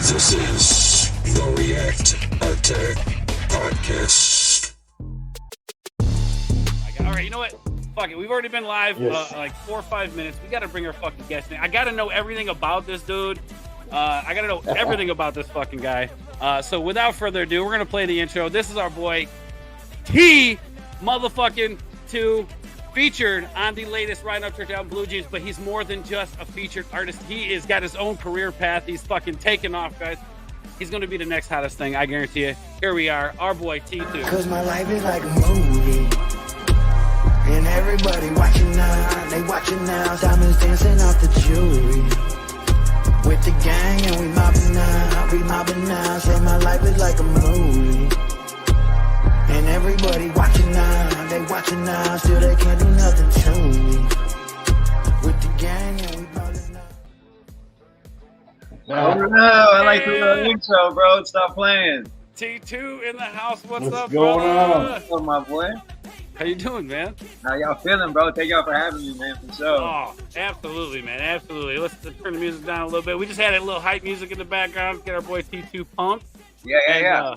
This is the React Attack Podcast. All right, you know what? Fuck it. We've already been live like 4 or 5 minutes. We got to bring our fucking guest in. I got to know everything about this dude. I got to know everything about this fucking guy. So without further ado, we're going to play the intro. This is our boy T motherfucking 2, featured on the latest Ride Up Church album, Blue Jeans, but he's more than just a featured artist. He is got his own career path. He's fucking taking off, guys. He's going to be the next hottest thing, I guarantee you. Here we are, our boy T2. Cause my life is like a movie, and everybody watching now, they watching now. Diamonds dancing off the jewelry, with the gang and we mobbing now. Say my life is like a movie, and everybody watching now, they watching now. Still they can't do nothing to me, with the gang and we mobbing now. No, I like the intro, bro. Stop playing. T2 in the house. What's up, going brother? on? What's up, my boy? How you doing, man? How y'all feeling, bro? Thank y'all for having me, man, for sure. Oh, absolutely, man. Absolutely. Let's turn the music down a little bit. We just had a little hype music in the background. Get our boy T2 pumped. Yeah.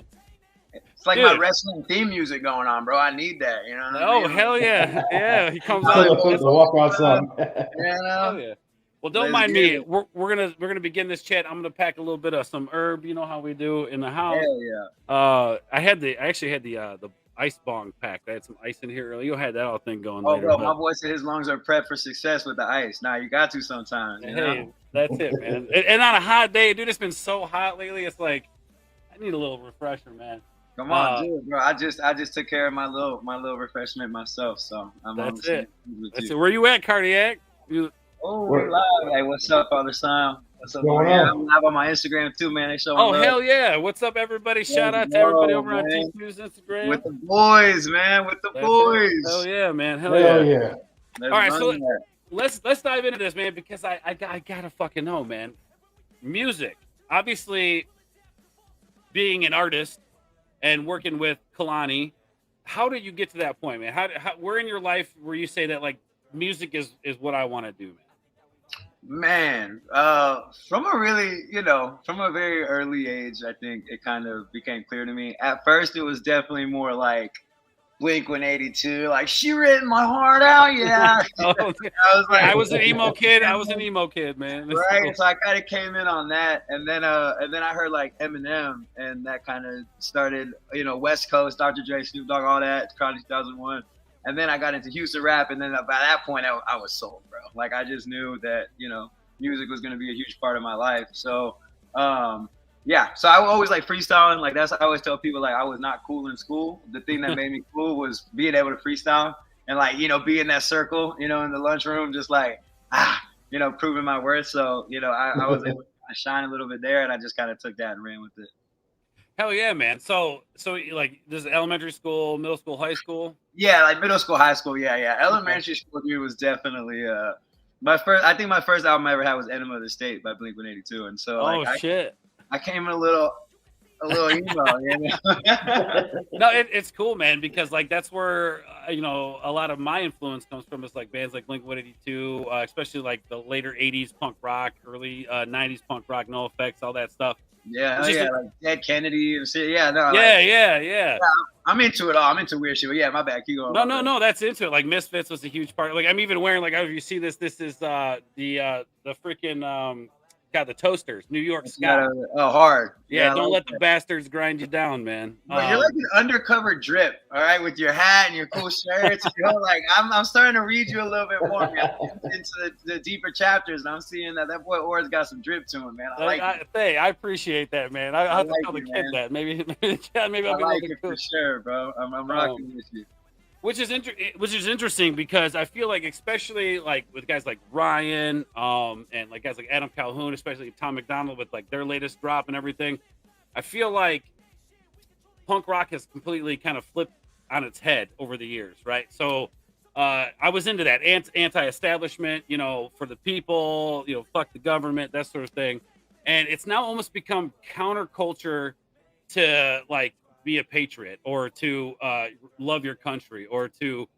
It's like dude. my wrestling theme music going on, bro. I need that, you know what I mean? Hell yeah. Yeah, he comes The out. walk on song. You Hell know? yeah. Well, don't Let's mind get me. it. We're gonna begin this chat. I'm gonna pack a little bit of some herb. You know how we do in the house. Hell yeah. I actually had the ice bong packed. I had some ice in here earlier. You had that all thing going. Oh, later, bro, but- my boy said his lungs are prepped for success with the ice. Nah, you got to sometimes, you know? Hey, that's it, man. And on a hot day, dude, it's been so hot lately. It's like I need a little refresher, man. Come on, dude, bro. I just took care of my little refreshment myself, so I'm on That's the it. same with That's you. it. Where you at, Cardiac? You Oh, Where- we're live. Hey, what's up, Father Sam? What's up, Going bro? Yeah, on? I'm live on my Instagram too, man. They showing Oh, love. hell yeah. What's up, everybody? Shout out to Yo, everybody over on man. T2's Instagram. With the boys, man. With the That's boys. it. Hell yeah, man. Hell Hell yeah. yeah. Let's All right, so run that. let's dive into this, man, because I gotta fucking know, man. Music. Obviously, being an artist and working with Kalani, how did you get to that point, man? How where in your life where you say that, like, music is what I want to do, man? Man, from a really, from a very early age, I think it kind of became clear to me. At first, it was definitely more like Blink-182, like she written my heart out, yeah. Oh, I was like, I was an emo kid. I was an emo kid, man. right. So I kind of came in on that, and then I heard like Eminem, and that kind of started, West Coast, Dr. Dre, Snoop Dogg, all that, Crowd 2001. And then I got into Houston rap, and then by that point, I was sold, bro. Like I just knew that music was gonna be a huge part of my life. So yeah. So I always like freestyling. Like that's I always tell people, like I was not cool in school. The thing that made me cool was being able to freestyle and like be in that circle, in the lunchroom, just like proving my worth. So I was able to shine a little bit there, and I just kind of took that and ran with it. Hell yeah, man. So like this is elementary school, middle school, high school. Yeah, like middle school, high school. Yeah. Elementary school, dude, was definitely my first. I think my first album I ever had was "Enema of the State" by Blink-182, and so Shit. I came in a little emo. No, it's cool, man, because like that's where a lot of my influence comes from. Is like bands like Blink-182, especially like the later '80s punk rock, early '90s punk rock, No Effects, all that stuff. Yeah, It's just like Dead Kennedy and shit. Yeah, no. Yeah. I'm into it all. I'm into weird shit. But yeah, my bad. Keep going. No, that's into it. Like Misfits was a huge part. Like I'm even wearing like, if you see this is the freaking the Toasters, New York Sky. Hard. Yeah, I don't like let the bastards grind you down, man. But you're like an undercover drip, all right, with your hat and your cool shirts. Like I'm starting to read you a little bit more, man, into the deeper chapters, and I'm seeing that boy Orr's got some drip to him, man. I like it. Hey, I appreciate that, man. I'll have to like tell the it, kid man. that. Maybe I I'll be like able it for sure, bro. I'm rocking with you. Which is interesting because I feel like, especially like with guys like Ryan, and like guys like Adam Calhoun, especially Tom McDonald with like their latest drop and everything, I feel like punk rock has completely kind of flipped on its head over the years, right? So I was into that anti-establishment, for the people, fuck the government, that sort of thing, and it's now almost become counterculture to like be a patriot or to love your country or to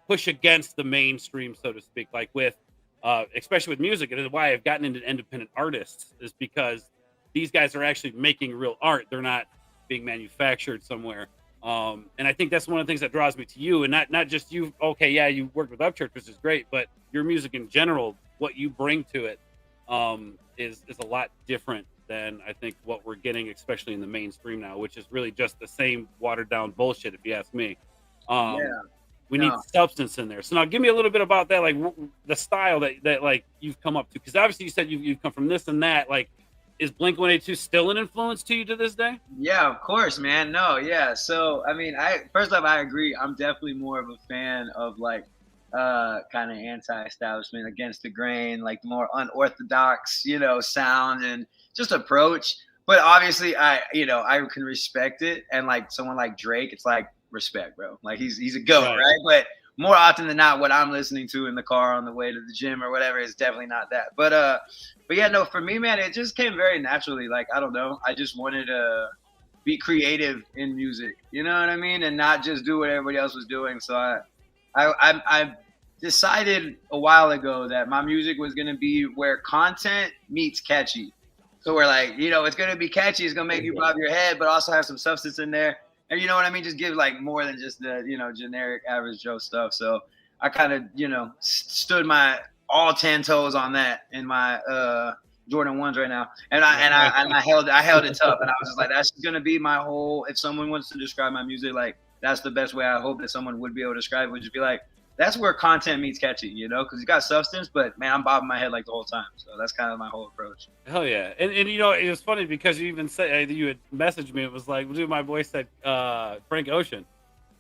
push against the mainstream, so to speak, like with especially with music. And why I've gotten into independent artists is because these guys are actually making real art. They're not being manufactured somewhere. And I think that's one of the things that draws me to you, and not just you. Okay, yeah, you worked with Upchurch, which is great, but your music in general, what you bring to it, is a lot different than I think what we're getting, especially in the mainstream now, which is really just the same watered down bullshit, if you ask me. We need substance in there. So now give me a little bit about that, like the style that like you've come up to, because obviously you said you've come from this and that. Like, is Blink-182 still an influence to you to this day? Yeah, of course, man. No, yeah. So I mean, first off, I agree. I'm definitely more of a fan of like kind of anti-establishment, against the grain, like the more unorthodox, sound and just approach. But obviously, I can respect it, and like someone like Drake, it's like respect, bro. Like he's a goat, right? But more often than not, what I'm listening to in the car on the way to the gym or whatever is definitely not that. But yeah, no, for me, man, it just came very naturally. Like, I don't know, I just wanted to be creative in music, you know what I mean, and not just do what everybody else was doing. So I decided a while ago that my music was gonna be where content meets catchy. So we're like, it's gonna be catchy, it's gonna make you bob your head, but also have some substance in there. And you know what I mean? Just give like more than just the, generic average Joe stuff. So I kind of, stood my all 10 toes on that in my Jordan 1s right now. And I held it tough. And I was just like, that's going to be my whole, if someone wants to describe my music, like that's the best way I hope that someone would be able to describe it, would just be like, that's where content meets catchy, because you got substance, but man, I'm bobbing my head like the whole time. So that's kind of my whole approach. Hell yeah. And it was funny because you even said, you had messaged me. It was like, dude, my boy said Frank Ocean.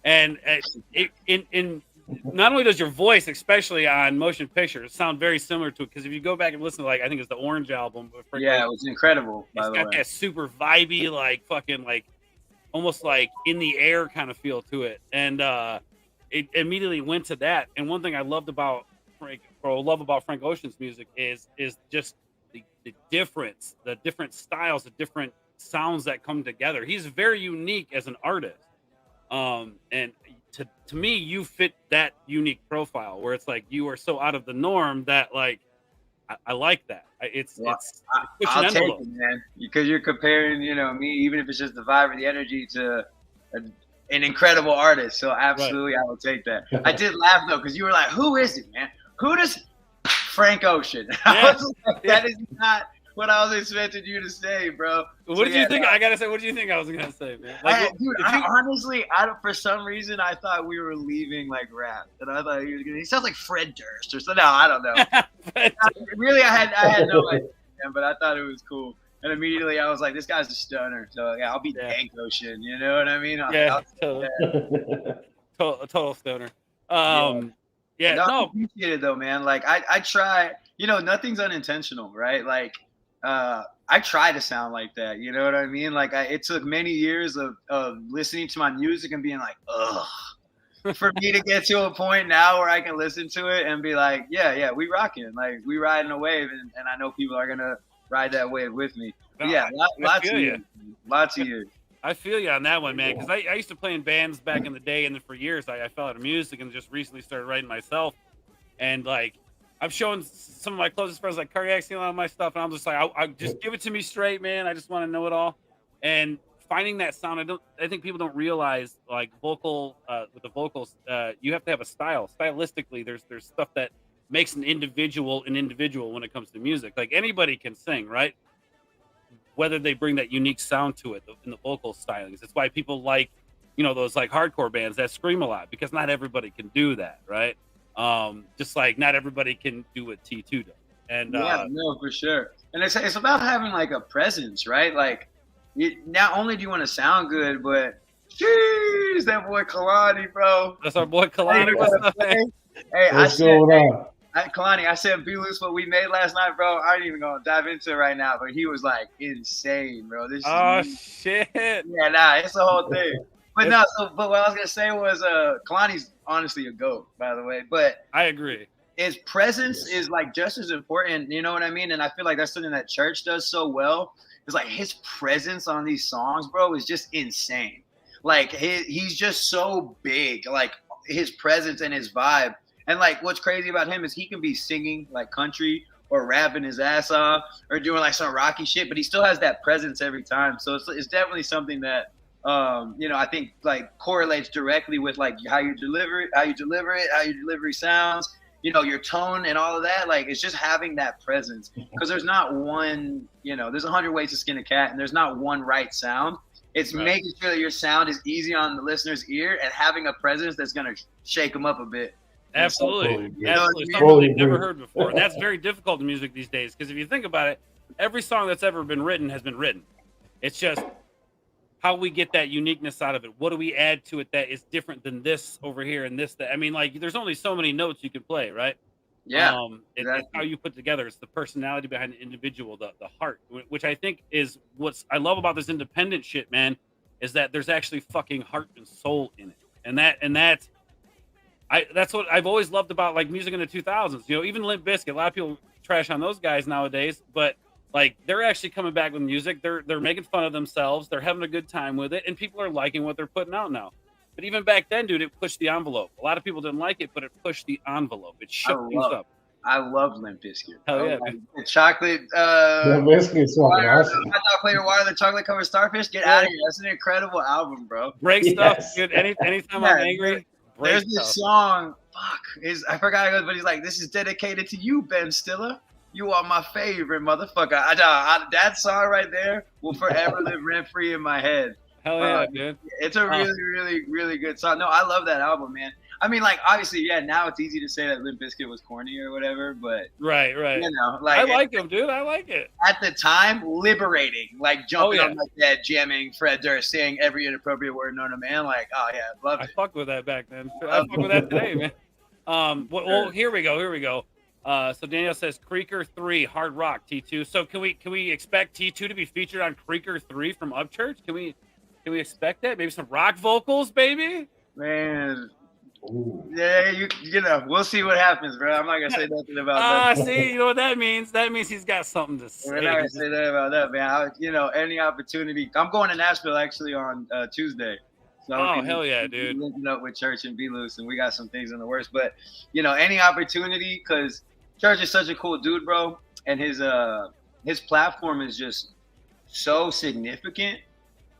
And in not only does your voice, especially on motion pictures, sound very similar to it, because if you go back and listen to, like, I think it's the Orange album. Frank Ocean, it was incredible. It's got that super vibey, like fucking like almost like in the air kind of feel to it. And it immediately went to that. And one thing I loved about Frank Ocean's music is just the difference, the different styles, the different sounds that come together. He's very unique as an artist. And to me, you fit that unique profile where it's like you are so out of the norm that like I like that. I'll take it, man, because you're comparing, me, even if it's just the vibe or the energy, to an incredible artist. So absolutely, right. I will take that. I did laugh though, because you were like, who is it, man? Who does Frank Ocean? I was like, that is not what I was expecting you to say, bro. What did you think? I gotta say, what do you think I was gonna say, man? Like, honestly, for some reason, I thought we were leaving like rap, and I thought he sounds like Fred Durst or something. No, I don't know. Really, I had no idea, but I thought it was cool. And immediately I was like, this guy's a stoner. So yeah, I'll be Frank Ocean. You know what I mean? Total stoner. No, I appreciate it though, man. Like I try, nothing's unintentional, right? Like I try to sound like that. You know what I mean? Like it took many years of listening to my music and being like, ugh, for me to get to a point now where I can listen to it and be like, yeah, we rocking. Like we riding a wave, and I know people are gonna ride that wave with me. But yeah, lots of years. I feel you on that one, man, because I used to play in bands back in the day, and then for years I fell out of music and just recently started writing myself. And like I've shown some of my closest friends like Cardiac seeing all my stuff, and I'm just like, I just give it to me straight, man. I just want to know it all. And finding that sound, I think people don't realize, like with the vocals, you have to have a style. Stylistically, there's stuff that makes an individual when it comes to music. Like anybody can sing, right? Whether they bring that unique sound to it in the vocal stylings. It's why people like, those like hardcore bands that scream a lot, because not everybody can do that, right? Just like not everybody can do what T2 does. And no, for sure. And it's about having like a presence, right? Like not only do you want to sound good, but jeez, that boy Kalani, bro. That's our boy Kalani. Hey, what's going on? Kalani, I said be loose what we made last night, bro. I ain't even gonna dive into it right now, but he was like insane, bro. Shit. Yeah, nah, it's the whole thing. But but what I was gonna say was Kalani's honestly a GOAT, by the way. But I agree. His presence is like just as important, you know what I mean? And I feel like that's something that church does so well. It's like his presence on these songs, bro, is just insane. Like he's just so big, like his presence and his vibe. And like what's crazy about him is he can be singing like country, or rapping his ass off or doing like some rocky shit, but he still has that presence every time. So it's definitely something that I think like correlates directly with like how you deliver it, how your delivery sounds, your tone and all of that. Like it's just having that presence, because there's not one, there's 100 ways to skin a cat, and there's not one right sound. It's right. Making sure that your sound is easy on the listener's ear and having a presence that's going to shake them up a bit. Absolutely. Absolutely. Something they've never heard before. And that's very difficult in music these days, because if you think about it, every song that's ever been written has been written. It's just how we get that uniqueness out of it. What do we add to it that is different than this over here and this, that? I mean, like, there's only so many notes you can play, right? Yeah. It's how you put together. It's the personality behind the individual, the heart, which I think is what I love about this independent shit, man, is that there's actually fucking heart and soul in it. And that's what I've always loved about like music in the 2000s. Even Limp Bizkit, a lot of people trash on those guys nowadays, but like they're actually coming back with music. They're making fun of themselves. They're having a good time with it, and people are liking what they're putting out now. But even back then, dude, it pushed the envelope. A lot of people didn't like it, but it pushed the envelope. It shook things up. I love Limp Bizkit. Hell yeah, the chocolate. Limp Bizkit's fucking awesome. I thought Flavor Water, the chocolate covered starfish. Get out of here! That's an incredible album, bro. Great stuff, dude. Anytime I'm angry. There's this song, I forgot it, but he's like, "This is dedicated to you, Ben Stiller. You are my favorite motherfucker." That song right there will forever live rent free in my head. Hell yeah, dude. It's a really, really, really good song. No, I love that album, man. I mean, like, obviously, yeah, now it's easy to say that Limp Bizkit was corny or whatever, but right. Like, I like him, dude. I like it. At the time, liberating, like jumping on my bed, jamming Fred Durst, saying every inappropriate word known to man. Like, oh yeah, loved it. I fucked with that back then. I fucked with that today, man. Well, here we go. So Danielle says Creaker 3 hard rock T2. So can we expect T2 to be featured on Creaker 3 from Upchurch? Can we expect that? Maybe some rock vocals, baby? Man. Ooh. Yeah, we'll see what happens, bro. I'm not gonna say nothing about that. See, you know what that means? That means he's got something to say. We're not gonna say that about that, man. Any opportunity. I'm going to Nashville actually on Tuesday. So hell yeah, dude. Linking up with Church and Be Loose, and we got some things in the works. But any opportunity, because Church is such a cool dude, bro, and his platform is just so significant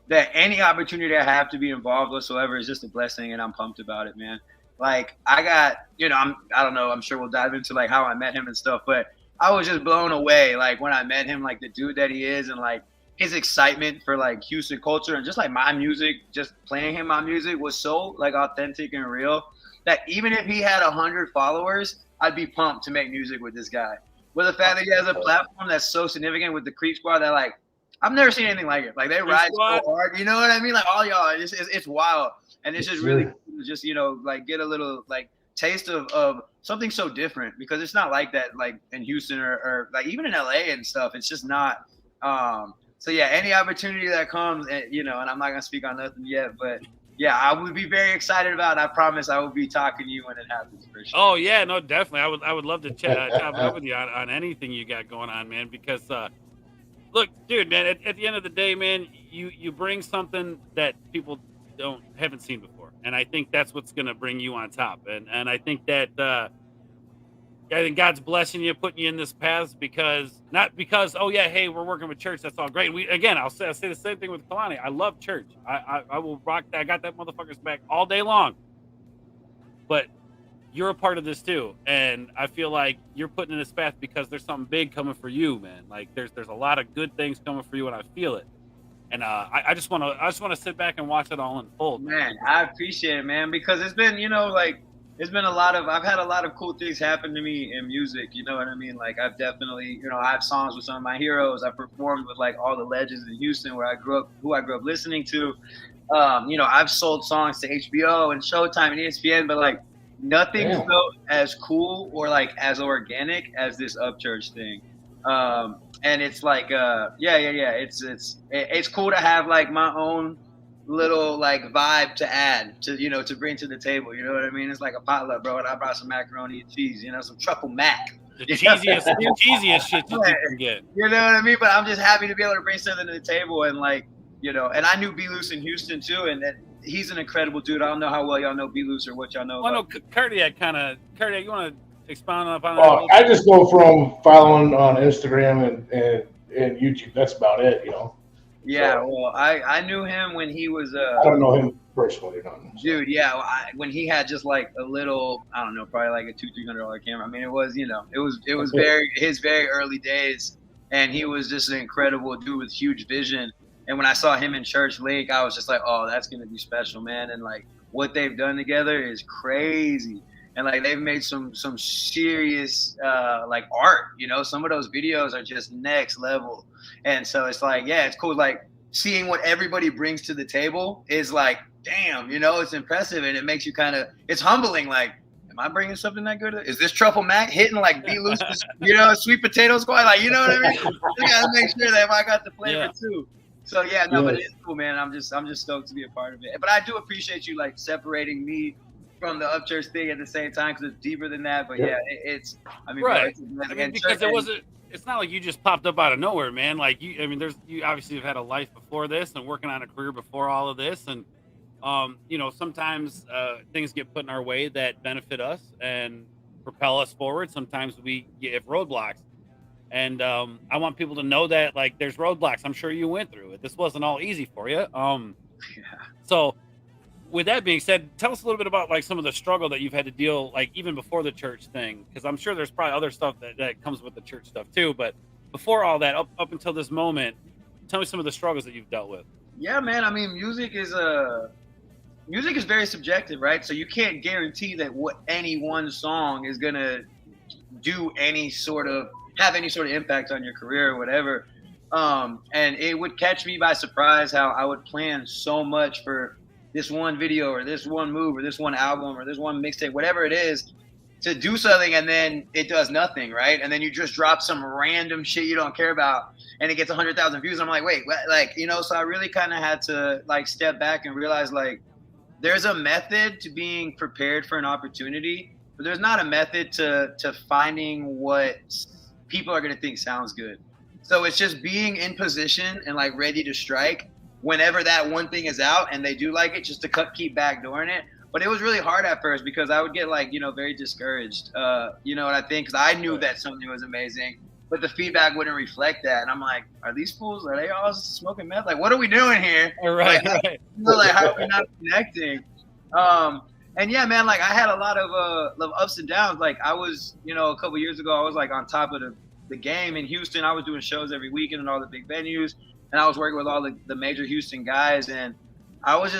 that any opportunity I have to be involved whatsoever is just a blessing, and I'm pumped about it, man. Like, I got, I don't know, I'm sure we'll dive into like how I met him and stuff, but I was just blown away, like when I met him, like the dude that he is, and like his excitement for like Houston culture and just like my music, just playing him my music was so like authentic and real that even if he had 100 followers, I'd be pumped to make music with this guy. With the fact that he has a platform that's so significant with the Creep Squad that like, I've never seen anything like it. Like they ride so hard, you know what I mean? Like all y'all, it's wild, and it's just really cool to just like get a little like taste of something so different, because it's not like that like in Houston or like even in LA and stuff. It's just not. So yeah, any opportunity that comes, and and I'm not gonna speak on nothing yet, but yeah, I would be very excited about it. I promise I will be talking to you when it happens for sure. Oh yeah, no, definitely. I would love to chop up with you on anything you got going on, man, because. Look, dude, man, at the end of the day, man, you bring something that people haven't seen before. And I think that's what's going to bring you on top. And I think that I think God's blessing you, putting you in this path not because, oh yeah, hey, we're working with Church. That's all great. I'll say the same thing with Kalani. I love Church. I will rock that. I got that motherfucker's back all day long. But you're a part of this too, and I feel like you're putting in this path because there's something big coming for you, man. Like there's a lot of good things coming for you, and I feel it. And I just want to sit back and watch it all unfold. Man, I appreciate it, man, because it's been I've had a lot of cool things happen to me in music. You know what I mean? Like I've definitely, I have songs with some of my heroes. I performed with like all the legends in Houston who I grew up listening to. I've sold songs to HBO and Showtime and ESPN, but like. Nothing felt as cool or like as organic as this Upchurch thing, and it's like it's cool to have like my own little like vibe to add to to bring to the table. You know what I mean? It's like a potluck, bro. And I brought some macaroni and cheese, some truffle mac. The cheesiest shit you can get. You know what I mean? But I'm just happy to be able to bring something to the table, and like and I knew Be Loose in Houston too, and that. He's an incredible dude. I don't know how well y'all know Be Loose or what y'all know. I know Cardiac, you want to expound upon that? a little I bit? just go from following on Instagram and YouTube. That's about it, you know. Yeah, So, well, I knew him when he was I don't know him personally, none. So. dude. Yeah, when he had just like a little, I don't know, probably like a $200-300 camera. I mean, it was, it was very his very early days, and he was just an incredible dude with huge vision. And when I saw him in Church Lake, I was just like, oh, that's gonna be special, man. And like what they've done together is crazy. And like they've made some serious like art, some of those videos are just next level. And so it's like, yeah, it's cool. Like seeing what everybody brings to the table is like, damn, it's impressive. And it makes you it's humbling. Like, am I bringing something that good? Is this Truffle Mac hitting like Be Loose, sweet potato squad? Like, you know what I mean? You gotta make sure that I got the flavor too. So yeah, no, but it's cool, man. I'm just stoked to be a part of it. But I do appreciate you like separating me from the Upchurch thing at the same time because it's deeper than that. But yeah, it's. I mean, right. Bro, I mean, because it wasn't. It's not like you just popped up out of nowhere, man. Like you obviously have had a life before this and working on a career before all of this, and sometimes things get put in our way that benefit us and propel us forward. Sometimes we have roadblocks. And I want people to know that like there's roadblocks. I'm sure you went through it. This wasn't all easy for you. So with that being said, tell us a little bit about like some of the struggle that you've had to deal like even before the church thing, because I'm sure there's probably other stuff that comes with the church stuff too. But before all that, up until this moment, tell me some of the struggles that you've dealt with. Yeah, man. I mean, music is very subjective, right? So you can't guarantee that any one song is gonna do have any sort of impact on your career or whatever. And it would catch me by surprise how I would plan so much for this one video or this one move or this one album or this one mixtape, whatever it is, to do something and then it does nothing, right? And then you just drop some random shit you don't care about and it gets 100,000 views. I'm like, wait, what? Like, so I really kind of had to like step back and realize like there's a method to being prepared for an opportunity, but there's not a method to finding what people are going to think sounds good. So it's just being in position and like ready to strike whenever that one thing is out and they do like it, just to keep backdooring it. But it was really hard at first because I would get like, very discouraged. You know what I think? Because I knew that something was amazing, but the feedback wouldn't reflect that. And I'm like, are these fools, are they all smoking meth? Like, what are we doing here? Right, like, right. Like, how are we not connecting? And yeah, man, like I had a lot of ups and downs. Like I was, a couple years ago, I was like on top of the game in Houston. I was doing shows every weekend in all the big venues, and I was working with all the major Houston guys. And I was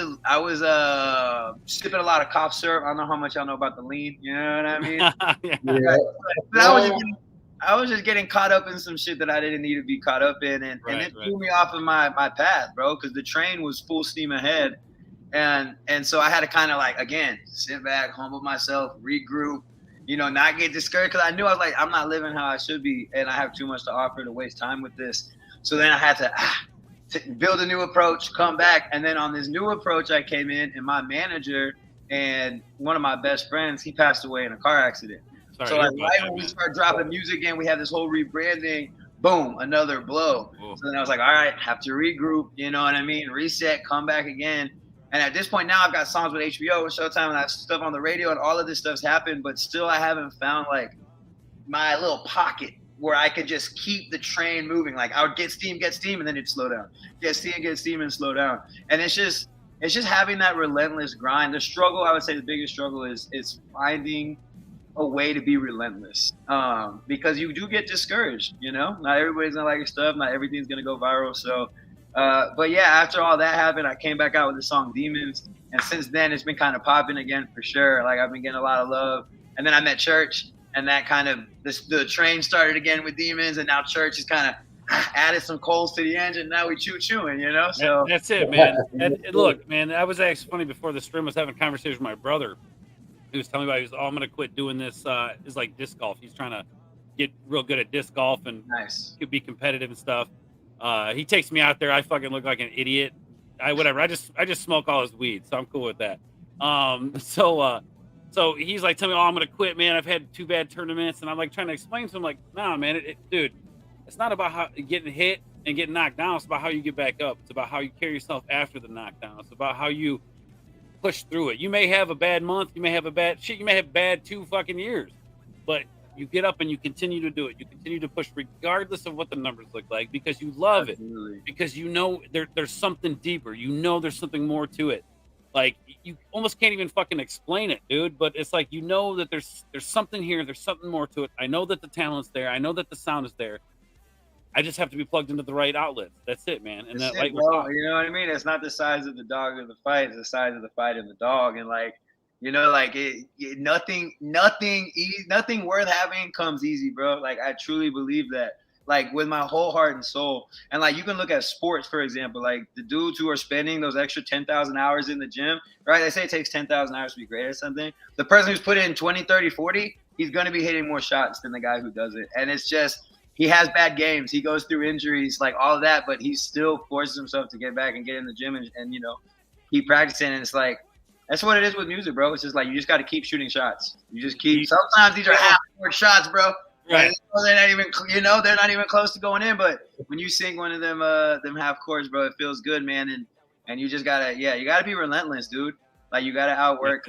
sipping a lot of cough syrup. I don't know how much y'all know about the lean. You know what I mean? Yeah. But I was just getting caught up in some shit that I didn't need to be caught up in, and it threw me off of my path, bro. Because the train was full steam ahead. And so I had to kind of like, again, sit back, humble myself, regroup, not get discouraged because I knew I was like, I'm not living how I should be and I have too much to offer to waste time with this. So then I had to build a new approach, come back. And then on this new approach, I came in and my manager and one of my best friends, he passed away in a car accident. Sorry, so like right when we start dropping music again, we have this whole rebranding, boom, another blow. Whoa. So then I was like, all right, have to regroup, you know what I mean? Reset, come back again. And at this point now, I've got songs with HBO and Showtime, and I have stuff on the radio, and all of this stuff's happened. But still, I haven't found like my little pocket where I could just keep the train moving. Like I would get steam, and then it'd slow down. Get steam, and slow down. And it's just having that relentless grind. The struggle, I would say, the biggest struggle is finding a way to be relentless. Because you do get discouraged. Not everybody's gonna like your stuff. Not everything's gonna go viral. So. But yeah, after all that happened, I came back out with the song Demons. And since then, it's been kind of popping again for sure. Like I've been getting a lot of love. And then I met Church, and that kind of, the train started again with Demons. And now Church has kind of added some coals to the engine. Now we chewing, So that's it, man. And look, man, I was actually funny before the stream. I was having a conversation with my brother. He was telling me about, I'm going to quit doing this. It's like disc golf. He's trying to get real good at disc golf and could be competitive and stuff. He takes me out there. I fucking look like an idiot. I just smoke all his weed, so I'm cool with that. So he's like, tell me, I'm gonna quit, man. I've had 2 bad tournaments, and I'm like trying to explain to him, like, nah, man, dude, it's not about how getting hit and getting knocked down. It's about how you get back up. It's about how you carry yourself after the knockdown. It's about how you push through it. You may have a bad month. You may have a bad 2 fucking years. but you get up and you continue to do it. You continue to push regardless of what the numbers look like because you love Absolutely. it. Because you know there's something deeper. You know there's something more to it. Like you almost can't even fucking explain it, dude. But it's like you know that there's something here. There's something more to it. I know that the talent's there. I know that the sound is there. I just have to be plugged into the right outlets. That's it, man. And That's that it, light bro. will You know what I mean? It's not the size of the dog or the fight. It's the size of the fight and the dog. And like, you know, like nothing worth having comes easy, bro. Like I truly believe that. Like with my whole heart and soul. And like you can look at sports, for example, like the dudes who are spending those extra 10,000 hours in the gym, right? They say it takes 10,000 hours to be great or something. The person who's put in 20, 30, 40, he's going to be hitting more shots than the guy who does it. And it's just, he has bad games. He goes through injuries, like all of that, but he still forces himself to get back and get in the gym and you know, keep practicing. And it's like, that's what it is with music, bro. It's just like, you just got to keep shooting shots. You just keep, sometimes these are half-court shots, bro. Right. They're not even, you know, they're not even close to going in. But when you sing one of them half courts, bro, it feels good, man. And you just gotta, you gotta be relentless, dude. Like you gotta outwork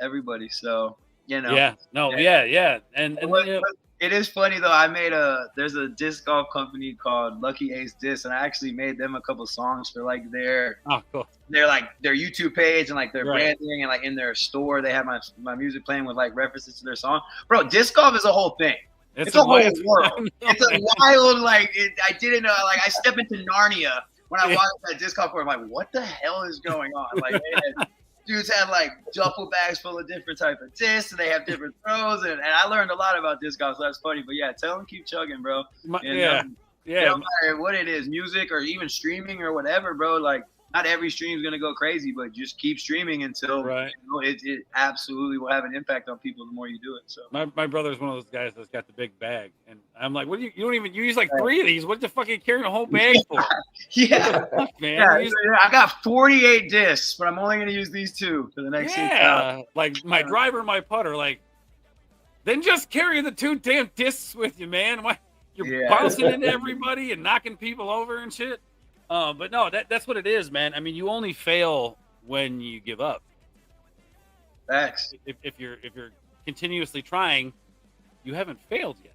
everybody. So you know. Yeah. No. Yeah. And you know, it is funny though. There's a disc golf company called Lucky Ace Disc, and I actually made them a couple songs for like their YouTube page and like their branding, and like in their store they have my music playing with like references to their song. Bro, disc golf is a whole thing. It's a whole world. It's a wild, like, I didn't know, like, I step into Narnia when I watched that disc golf course. I'm like, what the hell is going on? Like, dudes had, like, duffel bags full of different type of discs, and they have different throws, and I learned a lot about disc golf, so that's funny. But, yeah, tell them keep chugging, bro. No matter what it is, music or even streaming or whatever, bro, like, not every stream is going to go crazy, but just keep streaming until you know, it absolutely will have an impact on people the more you do it. So my brother's one of those guys that's got the big bag, and I'm like, what do you don't even use like 3 of these? What the fuck are you carrying a whole bag for? Fuck, man. I got 48 discs, but I'm only going to use these 2 for the next 6 like my driver, my putter, like then just carry the 2 damn discs with you, man. Why you're bouncing into everybody and knocking people over and shit. But no, that's what it is, man. I mean, you only fail when you give up. Facts. If you're continuously trying, you haven't failed yet.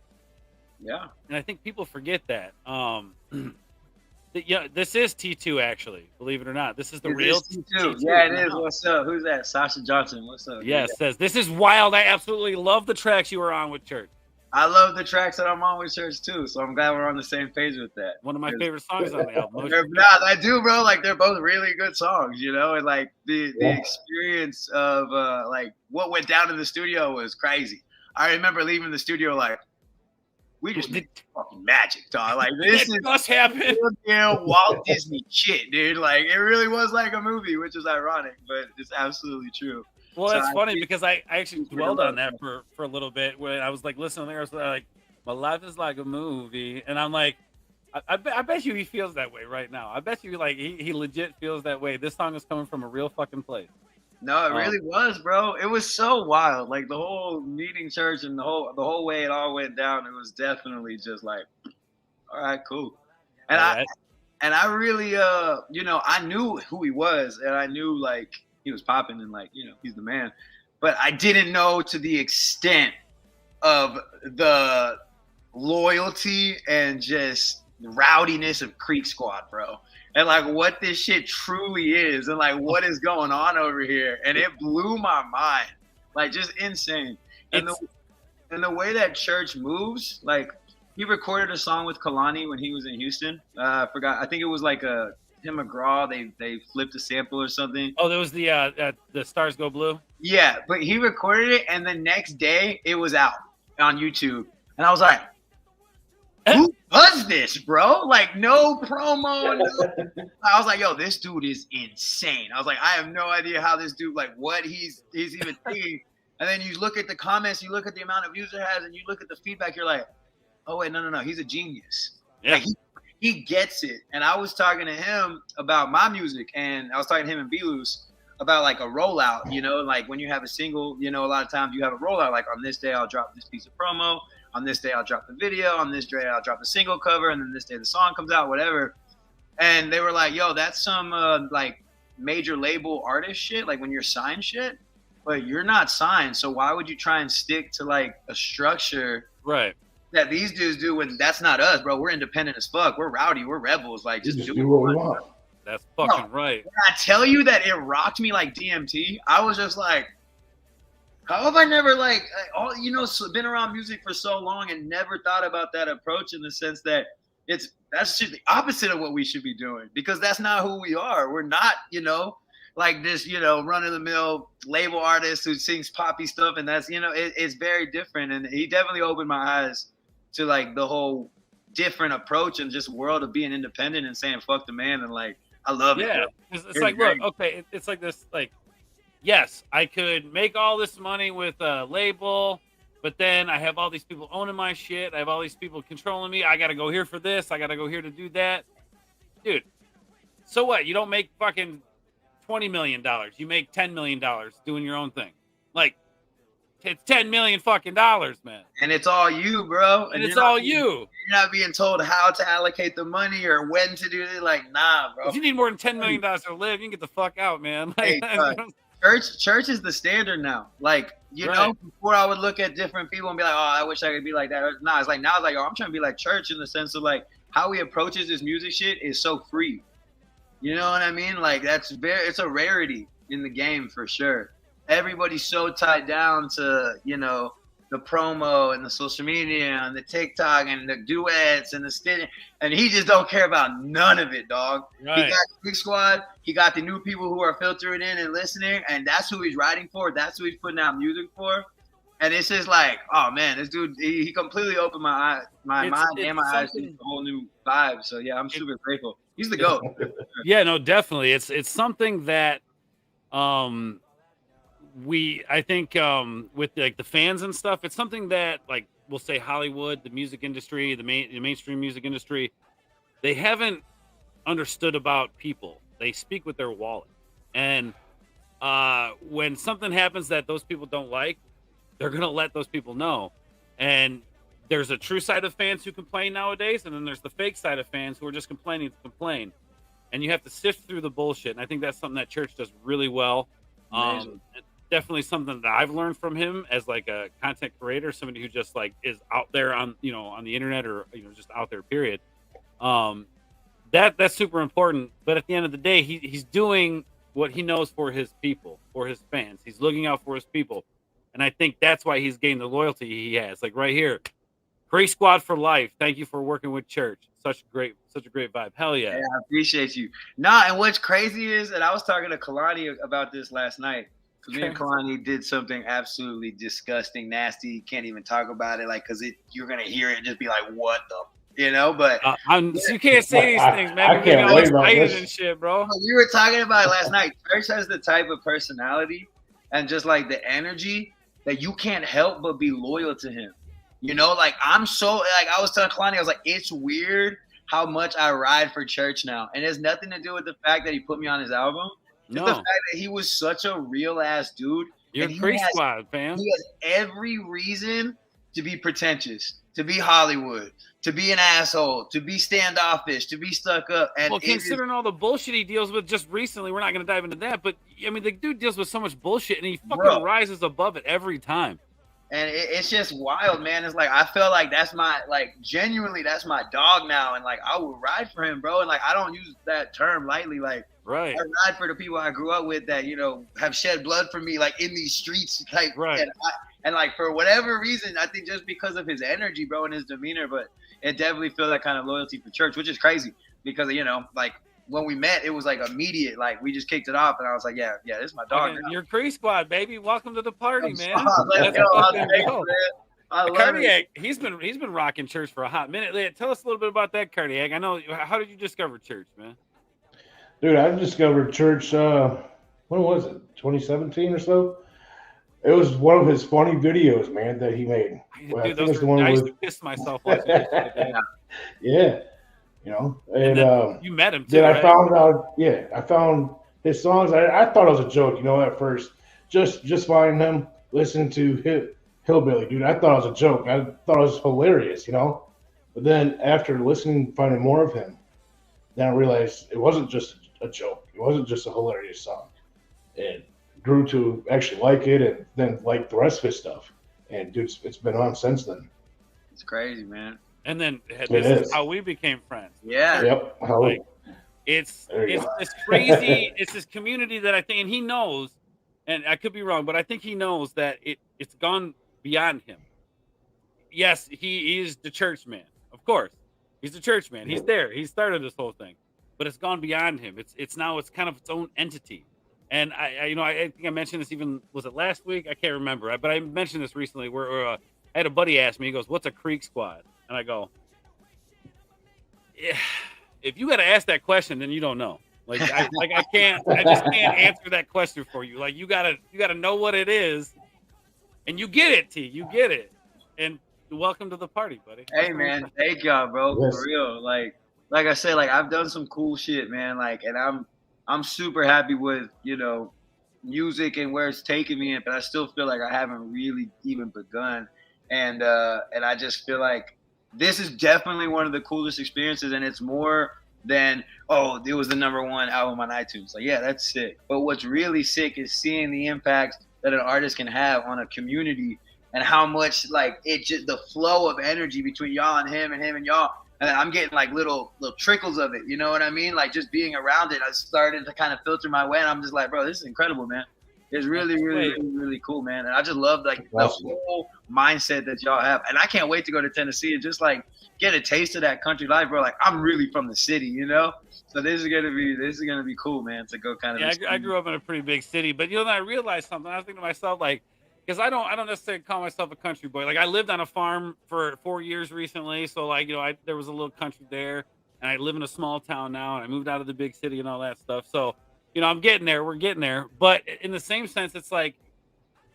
Yeah. And I think people forget that. This is T2 actually, believe it or not. This is the real T2. Yeah, it is. What's up? Who's that? Sasha Johnson. What's up? Yes, says this is wild. I absolutely love the tracks you were on with Church. I love the tracks that I'm on with Church too, so I'm glad we're on the same page with that. One of my favorite songs on the album. I do, bro. Like they're both really good songs, you know, and like the experience of like what went down in the studio was crazy. I remember leaving the studio like, we just did fucking magic, dog. Like this must happen. Walt Disney shit, dude. Like it really was like a movie, which is ironic, but it's absolutely true. Well, so it's funny because I actually dwelled on that for a little bit when I was like listening there. I was like, my life is like a movie. And I'm like, I bet you he feels that way right now. I bet you like he legit feels that way. This song is coming from a real fucking place. No, it really was, bro. It was so wild. Like the whole meeting Church and the whole way it all went down, it was definitely just like, all right, cool. And I really you know, I knew who he was, and I knew like he was popping and like, you know, he's the man. But I didn't know to the extent of the loyalty and just rowdiness of Creek Squad, bro. And like what this shit truly is and like what is going on over here. And it blew my mind. Like just insane. And the way that Church moves, like he recorded a song with Kalani when he was in Houston. I forgot. I think it was like a Tim McGraw, they flipped a sample or something. Oh, there was the Stars Go Blue. Yeah, but he recorded it, and the next day it was out on YouTube, and I was like, "Who does this, bro? Like, no promo." I was like, "Yo, this dude is insane." I was like, "I have no idea how this dude, like, what he's even thinking." And then you look at the comments, you look at the amount of views it has, and you look at the feedback. You're like, "Oh wait, no, he's a genius." Yeah. Like, he gets it. And I was talking to him about my music, and I was talking to him and B-Loose about like a rollout, you know, like when you have a single, you know, a lot of times you have a rollout, like on this day I'll drop this piece of promo, on this day I'll drop the video, on this day I'll drop the single cover, and then this day the song comes out, whatever. And they were like, yo, that's some like major label artist shit, like when you're signed shit. but you're not signed. So why would you try and stick to like a structure Right. that these dudes do when that's not us, bro? We're independent as fuck. We're rowdy. We're rebels. Like, just do what we want. That's fucking right. When I tell you that it rocked me like DMT, I was just like, how have I never like all been around music for so long and never thought about that approach in the sense that that's just the opposite of what we should be doing, because that's not who we are. We're not, like this, run of the mill label artist who sings poppy stuff, and that's it's very different. And he definitely opened my eyes to like the whole different approach and just world of being independent and saying fuck the man, and like I love it. Yeah, it's like, look, okay, it's like this, like, yes, I could make all this money with a label, but then I have all these people owning my shit. I have all these people controlling me. I got to go here for this. I got to go here to do that. Dude, so what? You don't make fucking $20 million. You make $10 million doing your own thing. Like, it's $10 million fucking dollars, man. And it's all you, bro. And it's all you. You're not being told how to allocate the money or when to do it. Like, nah, bro. If you need more than $10 million to live, you can get the fuck out, man. Like, hey, church is the standard now. Like, before I would look at different people and be like, oh, I wish I could be like that. Nah, it's like, now it's like, oh, I'm trying to be like church in the sense of like how he approaches this music shit is so free. You know what I mean? Like, it's a rarity in the game for sure. Everybody's so tied down to, the promo and the social media and the TikTok and the duets and the spinning, and he just don't care about none of it, dog. Right. He got the big squad. He got the new people who are filtering in and listening, and that's who he's writing for. That's who he's putting out music for. And it's just like, oh man, this dude, he completely opened my mind and my eyes to a whole new vibe. So yeah, I'm super grateful. He's the GOAT. Yeah, no, definitely. It's something that I think with like the fans and stuff, it's something that, like, we'll say Hollywood, the music industry, the mainstream music industry, they haven't understood about people. They speak with their wallet. And when something happens that those people don't like, they're going to let those people know. And there's a true side of fans who complain nowadays, and then there's the fake side of fans who are just complaining to complain. And you have to sift through the bullshit. And I think that's something that Church does really well. Definitely something that I've learned from him as like a content creator, somebody who just like is out there on the internet or just out there, period. That's super important. But at the end of the day, he's doing what he knows for his people, for his fans. He's looking out for his people. And I think that's why he's gained the loyalty he has. Like right here, Gray Squad for life. Thank you for working with Church. Such a great vibe. Hell yeah. Yeah, I appreciate you. Nah, and what's crazy is that I was talking to Kalani about this last night. Because me and Kalani did something absolutely disgusting, nasty. Can't even talk about it, like, because you're gonna hear it and just be like, "What the," But you can't say these things, man. I can't wait about this and shit, bro. We were talking about it last night. Church has the type of personality and just like the energy that you can't help but be loyal to him. Like I'm so like I was telling Kalani, I was like, it's weird how much I ride for Church now, and it has nothing to do with the fact that he put me on his album. No. The fact that he was such a real ass dude. You're a Gray Squad, fam. He has every reason to be pretentious, to be Hollywood, to be an asshole, to be standoffish, to be stuck up. And considering all the bullshit he deals with just recently, we're not going to dive into that. But I mean, the dude deals with so much bullshit, and he fucking rises above it every time. And it's just wild, man. It's like I feel like that's my genuinely that's my dog now, and like I will ride for him, bro. And like I don't use that term lightly, like. Right. I ride for the people I grew up with that, have shed blood for me, like in these streets type. Right. And like for whatever reason, I think just because of his energy, bro, and his demeanor, but it definitely feels that kind of loyalty for Church, which is crazy because, like when we met, it was like immediate, like we just kicked it off and I was like, yeah, this is my dog. You're Gray Squad, baby. Welcome to the party, man. Let's go. I love Cardiac, it. he's been rocking Church for a hot minute. Tell us a little bit about that, Cardiac. I know. How did you discover Church, man? Dude, I discovered Church, when was it, 2017 or so? It was one of his funny videos, man, that he made. Well, dude, I used to piss myself watching this. Yeah. And you met him, too, then right? I found his songs. I thought it was a joke, at first. Just finding him, listening to Hillbilly, dude, I thought it was a joke. I thought it was hilarious, But then after finding more of him, then I realized it wasn't just a joke. It wasn't just a hilarious song. And grew to actually like it, and then like the rest of his stuff. And dude, it's been on since then. It's crazy, man. And then It this is is. how we became friends. Yeah. Yep. How, Like, it's There you go. this crazy, it's this community that I think, and he knows, and I could be wrong, but I think he knows that it's gone beyond him. Yes, he is the church man, of course. He's the church man. He's there. He started this whole thing, but it's gone beyond him. It's now it's kind of its own entity. And I think I mentioned this, even was it last week? I can't remember, but I mentioned this recently where I had a buddy ask me. He goes, "What's a Creek Squad?" And I go, "Yeah, if you got to ask that question, then you don't know. Like I just can't answer that question for you. Like you gotta know what it is, and you get it, T. You get it, and welcome to the party, buddy." Hey, man. Thank y'all, bro. Yes. For real. Like I said, like I've done some cool shit, man. Like, and I'm super happy with, music and where it's taken me, but I still feel like I haven't really even begun. And I just feel like this is definitely one of the coolest experiences, and it's more than, oh, it was the #1 album on iTunes. Like, yeah, that's sick. But what's really sick is seeing the impact that an artist can have on a community, and how much like it just the flow of energy between y'all and him and y'all. And I'm getting like little trickles of it, you know what I mean? Like just being around it, I started to kind of filter my way, and I'm just like, bro, this is incredible, man. It's really, really, really, really cool, man. And I just love like the whole mindset that y'all have. And I can't wait to go to Tennessee and just like get a taste of that country life, bro. Like I'm really from the city, you know? So this is gonna be cool, man, to go kind of. Yeah, I grew up in a pretty big city, but then I realized something. I was thinking to myself, like, because I don't necessarily call myself a country boy. Like I lived on a farm for 4 years recently, so like there was a little country there, and I live in a small town now, and I moved out of the big city and all that stuff. So I'm getting there. We're getting there, but in the same sense, it's like,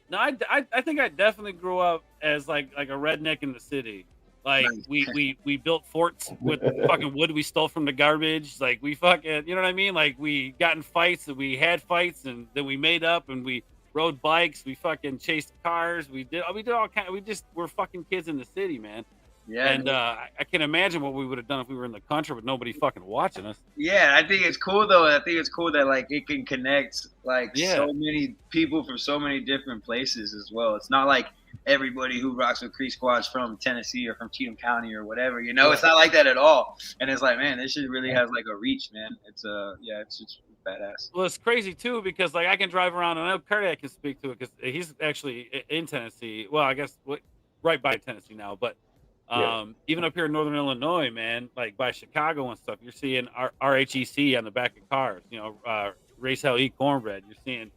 no, I think I definitely grew up as like a redneck in the city. Like we built forts with fucking wood we stole from the garbage. Like we fucking, you know what I mean? Like we got in fights, and we had fights, and then we made up, and we rode bikes, we fucking chased cars, we did all kind of, we're fucking kids in the city, man. Yeah. And I can imagine what we would have done if we were in the country with nobody fucking watching us. Yeah, I think it's cool though. I think it's cool that like it can connect like Yeah. so many people from so many different places as well. It's not like everybody who rocks with Creek Squad's from Tennessee or from Cheatham County or whatever, you know. It's not like that at all. And it's like, man, this shit really has like a reach, man. It's it's badass. Well, it's crazy too, because like I can drive around, and I know Cardiac can speak to it because he's actually in Tennessee. Well, I guess right by Tennessee now, but even up here in Northern Illinois, man, like by Chicago and stuff, you're seeing RHEC on the back of cars. Race Hell Eat Cornbread. You're seeing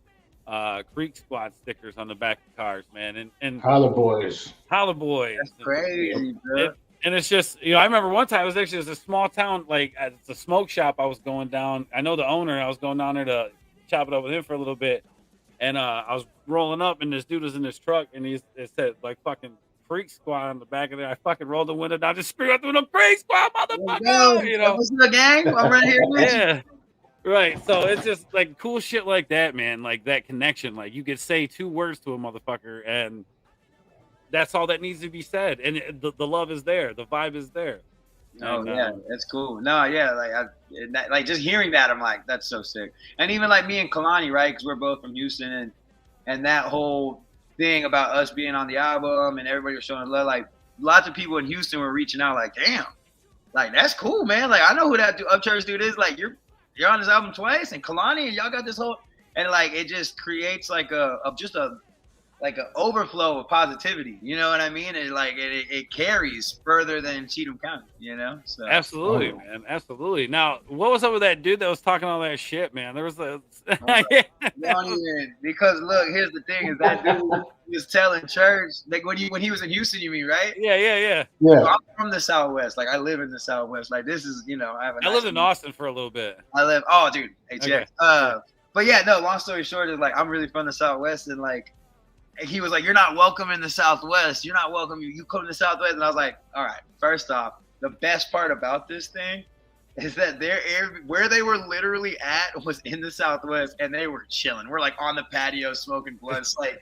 Creek Squad stickers on the back of cars, man, and Holla Boys. Holla Boys. That's crazy, bro. And it's just, I remember one time it was a small town, like it's a smoke shop I was going down. I know the owner. I was going down there to chop it up with him for a little bit. And I was rolling up, and this dude was in his truck, and it said like fucking Creek Squad on the back of there. I fucking rolled the window down, just screamed out the Creek Squad, motherfucker. What's the gang? I'm right here with you. Yeah. Right. So it's just like cool shit like that, man. Like that connection. Like you could say 2 words to a motherfucker, and that's all that needs to be said, and the love is there, the vibe is there. Oh yeah, that's cool. No, yeah, like just hearing that, I'm like, that's so sick. And even like me and Kalani, right? Because we're both from Houston, and that whole thing about us being on the album and everybody was showing love. Like lots of people in Houston were reaching out, like, damn, like that's cool, man. Like I know who that Upchurch dude is. Like you're on this album twice, and Kalani, and y'all got this whole, and like it just creates like a overflow of positivity, you know what I mean? It carries further than Cheatham County, you know? So Absolutely, man. Absolutely. Now, what was up with that dude that was talking all that shit, man? There was a because look, here's the thing: is that dude was telling church like when he was in Houston, you mean, right? Yeah. So I'm from the Southwest. Like I live in the Southwest. Like this is, I lived in Austin for a little bit. Oh, dude, hey, check. Okay. But yeah, no. Long story short is like I'm really from the Southwest, and like. He was like, "You're not welcome in the Southwest. You're not welcome. You come to the Southwest." And I was like, "All right. First off, the best part about this thing is that where they were literally at was in the Southwest, and they were chilling. We're like on the patio smoking blunts, like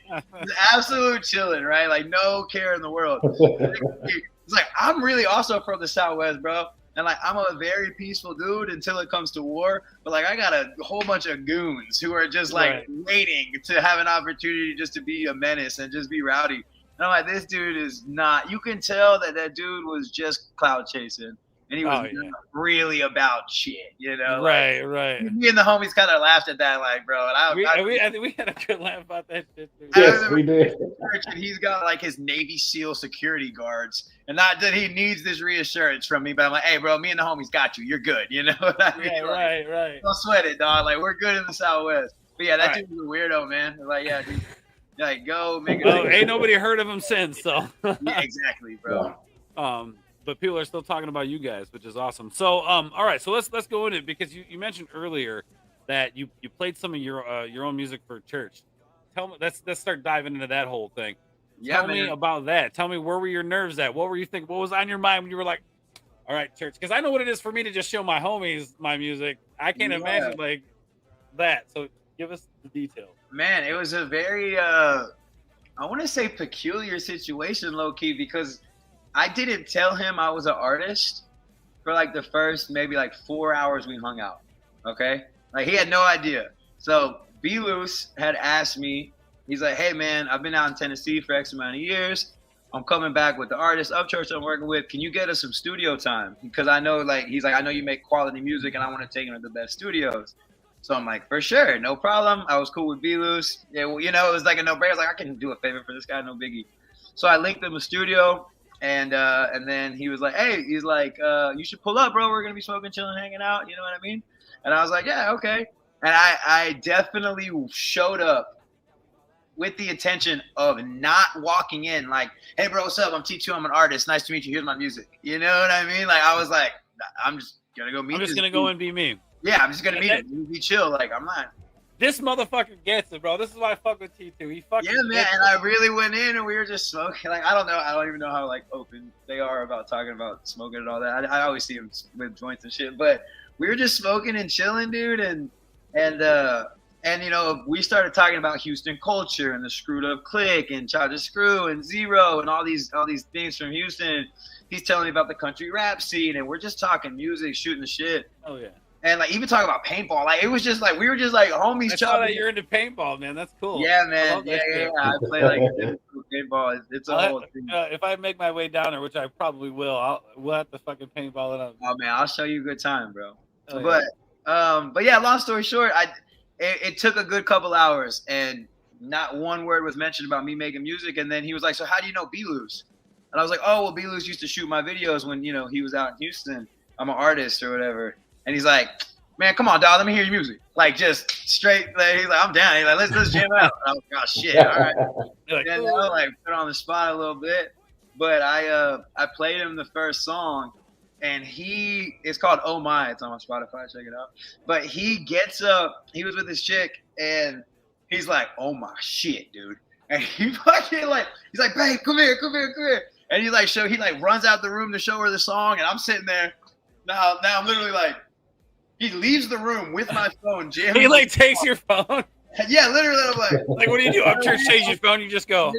absolute chilling, right? Like no care in the world." It's like I'm really also from the Southwest, bro. And like, I'm a very peaceful dude until it comes to war. But like, I got a whole bunch of goons who are just like waiting to have an opportunity just to be a menace and just be rowdy. And I'm like, this dude is not. You can tell that dude was just cloud chasing, and he was not really about shit, you know? Right, like, right. Me and the homies kind of laughed at that, like, bro. And I think we had a good laugh about that shit too. Yes, we did. And he's got like his Navy SEAL security guards, and not that he needs this reassurance from me, but I'm like, hey, bro, me and the homies got you. You're good, you know what I mean? Yeah, like, right. Don't sweat it, dog. Like, we're good in the Southwest. But yeah, that Right. dude's a weirdo, man. Like, yeah, dude. Like, go make it. Well, ain't nobody heard of him since, so. Yeah, exactly, bro. But people are still talking about you guys, which is awesome. So, all right, so let's go into it, because you mentioned earlier that you played some of your own music for church. Tell me, let's start diving into that whole thing. Yeah, Tell man. me about that. Tell me, where were your nerves at? What were you thinking? What was on your mind when you were like, all right, church? Because I know what it is for me to just show my homies my music. I can't imagine like that. So give us the details. Man, it was a very, I want to say peculiar situation, low key, because I didn't tell him I was an artist for like the first maybe like 4 hours we hung out. Okay. Like, he had no idea. So Be Loose had asked me, he's like, hey man, I've been out in Tennessee for X amount of years. I'm coming back with the artist of church I'm working with. Can you get us some studio time? Because I know, like, he's like, I know you make quality music and I want to take him to the best studios. So I'm like, for sure, no problem. I was cool with Be Loose. Yeah, well, you know, it was like a no-brainer. I was like, I can do a favor for this guy, no biggie. So I linked him a studio, and then he was like, hey, he's like, you should pull up, bro. We're gonna be smoking, chilling, hanging out. You know what I mean? And I was like, yeah, okay. And I definitely showed up with the intention of not walking in like, hey, bro, what's up? I'm T2. I'm an artist. Nice to meet you. Here's my music. You know what I mean? Like, I was like, I'm just gonna go meet. I'm just gonna go and be me. Yeah, I'm just gonna meet him. Be chill. Like, I'm not. This motherfucker gets it, bro. This is why I fuck with T2. He fucking Yeah, man. gets And it. I really went in and we were just smoking. Like, I don't know. I don't even know how like open they are about talking about smoking and all that. I always see them with joints and shit. But we were just smoking and chilling, dude. And you know, we started talking about Houston culture and the Screwed Up Click and Charge a Screw and Zero and all these things from Houston. He's telling me about the country rap scene, and we're just talking music, shooting the shit. Oh yeah. And like, even talking about paintball, like, it was just like, we were just like homies. I saw that you're into paintball, man. That's cool. Yeah, I man. love that shit. I play like paintball. It's a whole thing. If I make my way down there, which I probably will, we'll have to fucking paintball it up. Oh man, I'll show you a good time, bro. Oh, yeah. But yeah, long story short, it took a good couple hours, and not one word was mentioned about me making music. And then he was like, so how do you know Be Loose? And I was like, oh, well, Be Loose used to shoot my videos when, you know, he was out in Houston. I'm an artist or whatever. And he's like, man, come on, dog, let me hear your music. Like, just straight, like, he's like, I'm down. He's like, let's jam out. And I was like, oh shit, all right. Like, And then I like put on the spot a little bit. But I played him the first song, and it's called Oh My. It's on my Spotify, check it out. But he gets up, he was with his chick, and he's like, oh my shit, dude. And he fucking like, he's like, babe, come here. And he like runs out the room to show her the song, and I'm sitting there. Now I'm literally like, he leaves the room with my phone jamming. he like takes your phone. Yeah, literally. I'm like, Like, what do you do? I'm church takes your phone. You just go.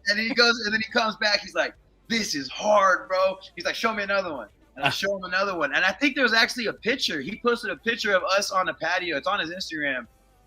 and he goes, and then he comes back. He's like, this is hard, bro. He's like, show me another one. And I show him another one. And I think there was actually a picture. He posted a picture of us on the patio. It's on his Instagram.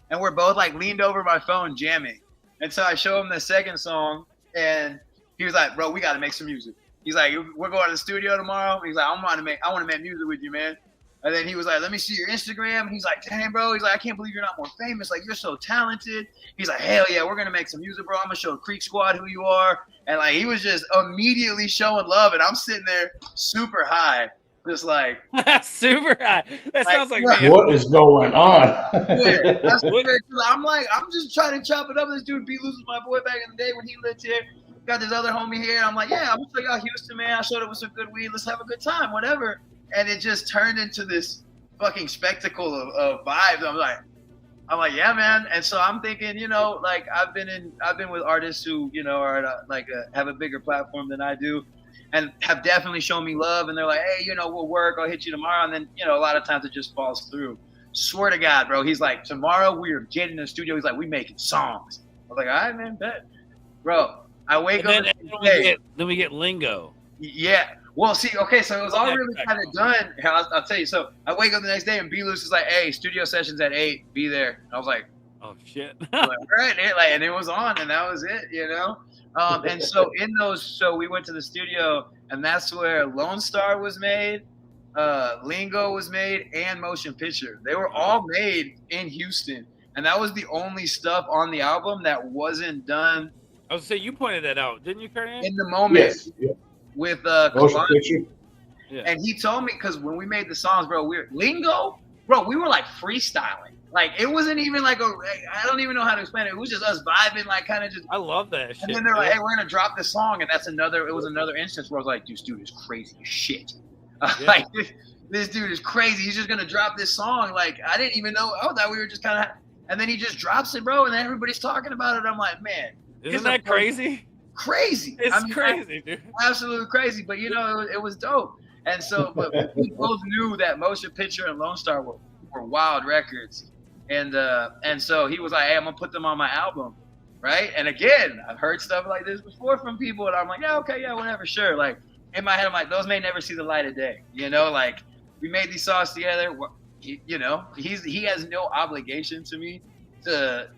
And we're both like leaned over my phone jamming. And so I show him the second song, and he was like, bro, we got to make some music. He's like, we're going to the studio tomorrow. He's like, I want to make music with you, man. And then he was like, let me see your Instagram. And he's like, damn, bro. He's like, I can't believe you're not more famous. Like, you're so talented. He's like, hell yeah, we're going to make some music, bro. I'm going to show Creek Squad who you are. And like, he was just immediately showing love. And I'm sitting there super high, just like. Super high. That sounds like what? me. What is going on? Yeah, that's I'm like, I'm just trying to chop it up. This dude B Loose was my boy back in the day when he lived here. Got this other homie here. I'm like, yeah, I'm gonna check out Houston, man. I showed up with some good weed. Let's have a good time, whatever. And it just turned into this fucking spectacle of vibes. I'm like, yeah, man. And so I'm thinking, you know, like I've been with artists who, you know, are have a bigger platform than I do, and have definitely shown me love. And they're like, hey, you know, we'll work. I'll hit you tomorrow. And then, you know, a lot of times it just falls through. Swear to God, bro. He's like, tomorrow we're getting in the studio. He's like, we making songs. I was like, all right, man, bet. Bro, I wake up. Then we get Lingo. Yeah. Well, see, okay, so it was all really Back kind of done. I'll tell you. So I wake up the next day and B Loose is like, "Hey, studio sessions at 8. Be there." And I was like, Oh shit. "All right," and it was on, and that was it, you know. And so so we went to the studio, and that's where Lone Star was made, Lingo was made, and Motion Picture. They were all made in Houston, and that was the only stuff on the album that wasn't done. I was say you pointed that out, didn't you, Karen? In the moment. Yes. Yeah. With Motion picture. Yeah. And he told me, because when we made the songs, bro, Lingo, bro, we were like freestyling. Like, it wasn't even like I don't even know how to explain it. It was just us vibing, like kind of just. I love that shit. And then they're like, "Hey, we're gonna drop this song," and it was another instance where I was like, "This dude is crazy as shit." Yeah. Like, this dude is crazy. He's just gonna drop this song. Like, I didn't even know. Oh, that we were just kind of. And then he just drops it, bro, and then everybody's talking about it. I'm like, man, Isn't that crazy? Crazy. It's crazy, dude. Absolutely crazy. But you know, it was dope. And so, but we both knew that Motion Picture and Lone Star were wild records. And so he was like, "Hey, I'm gonna put them on my album," right? And again, I've heard stuff like this before from people, and I'm like, "Yeah, okay, yeah, whatever, sure." Like in my head, I'm like, "Those may never see the light of day," you know. Like we made these songs together. You know, he has no obligation to me to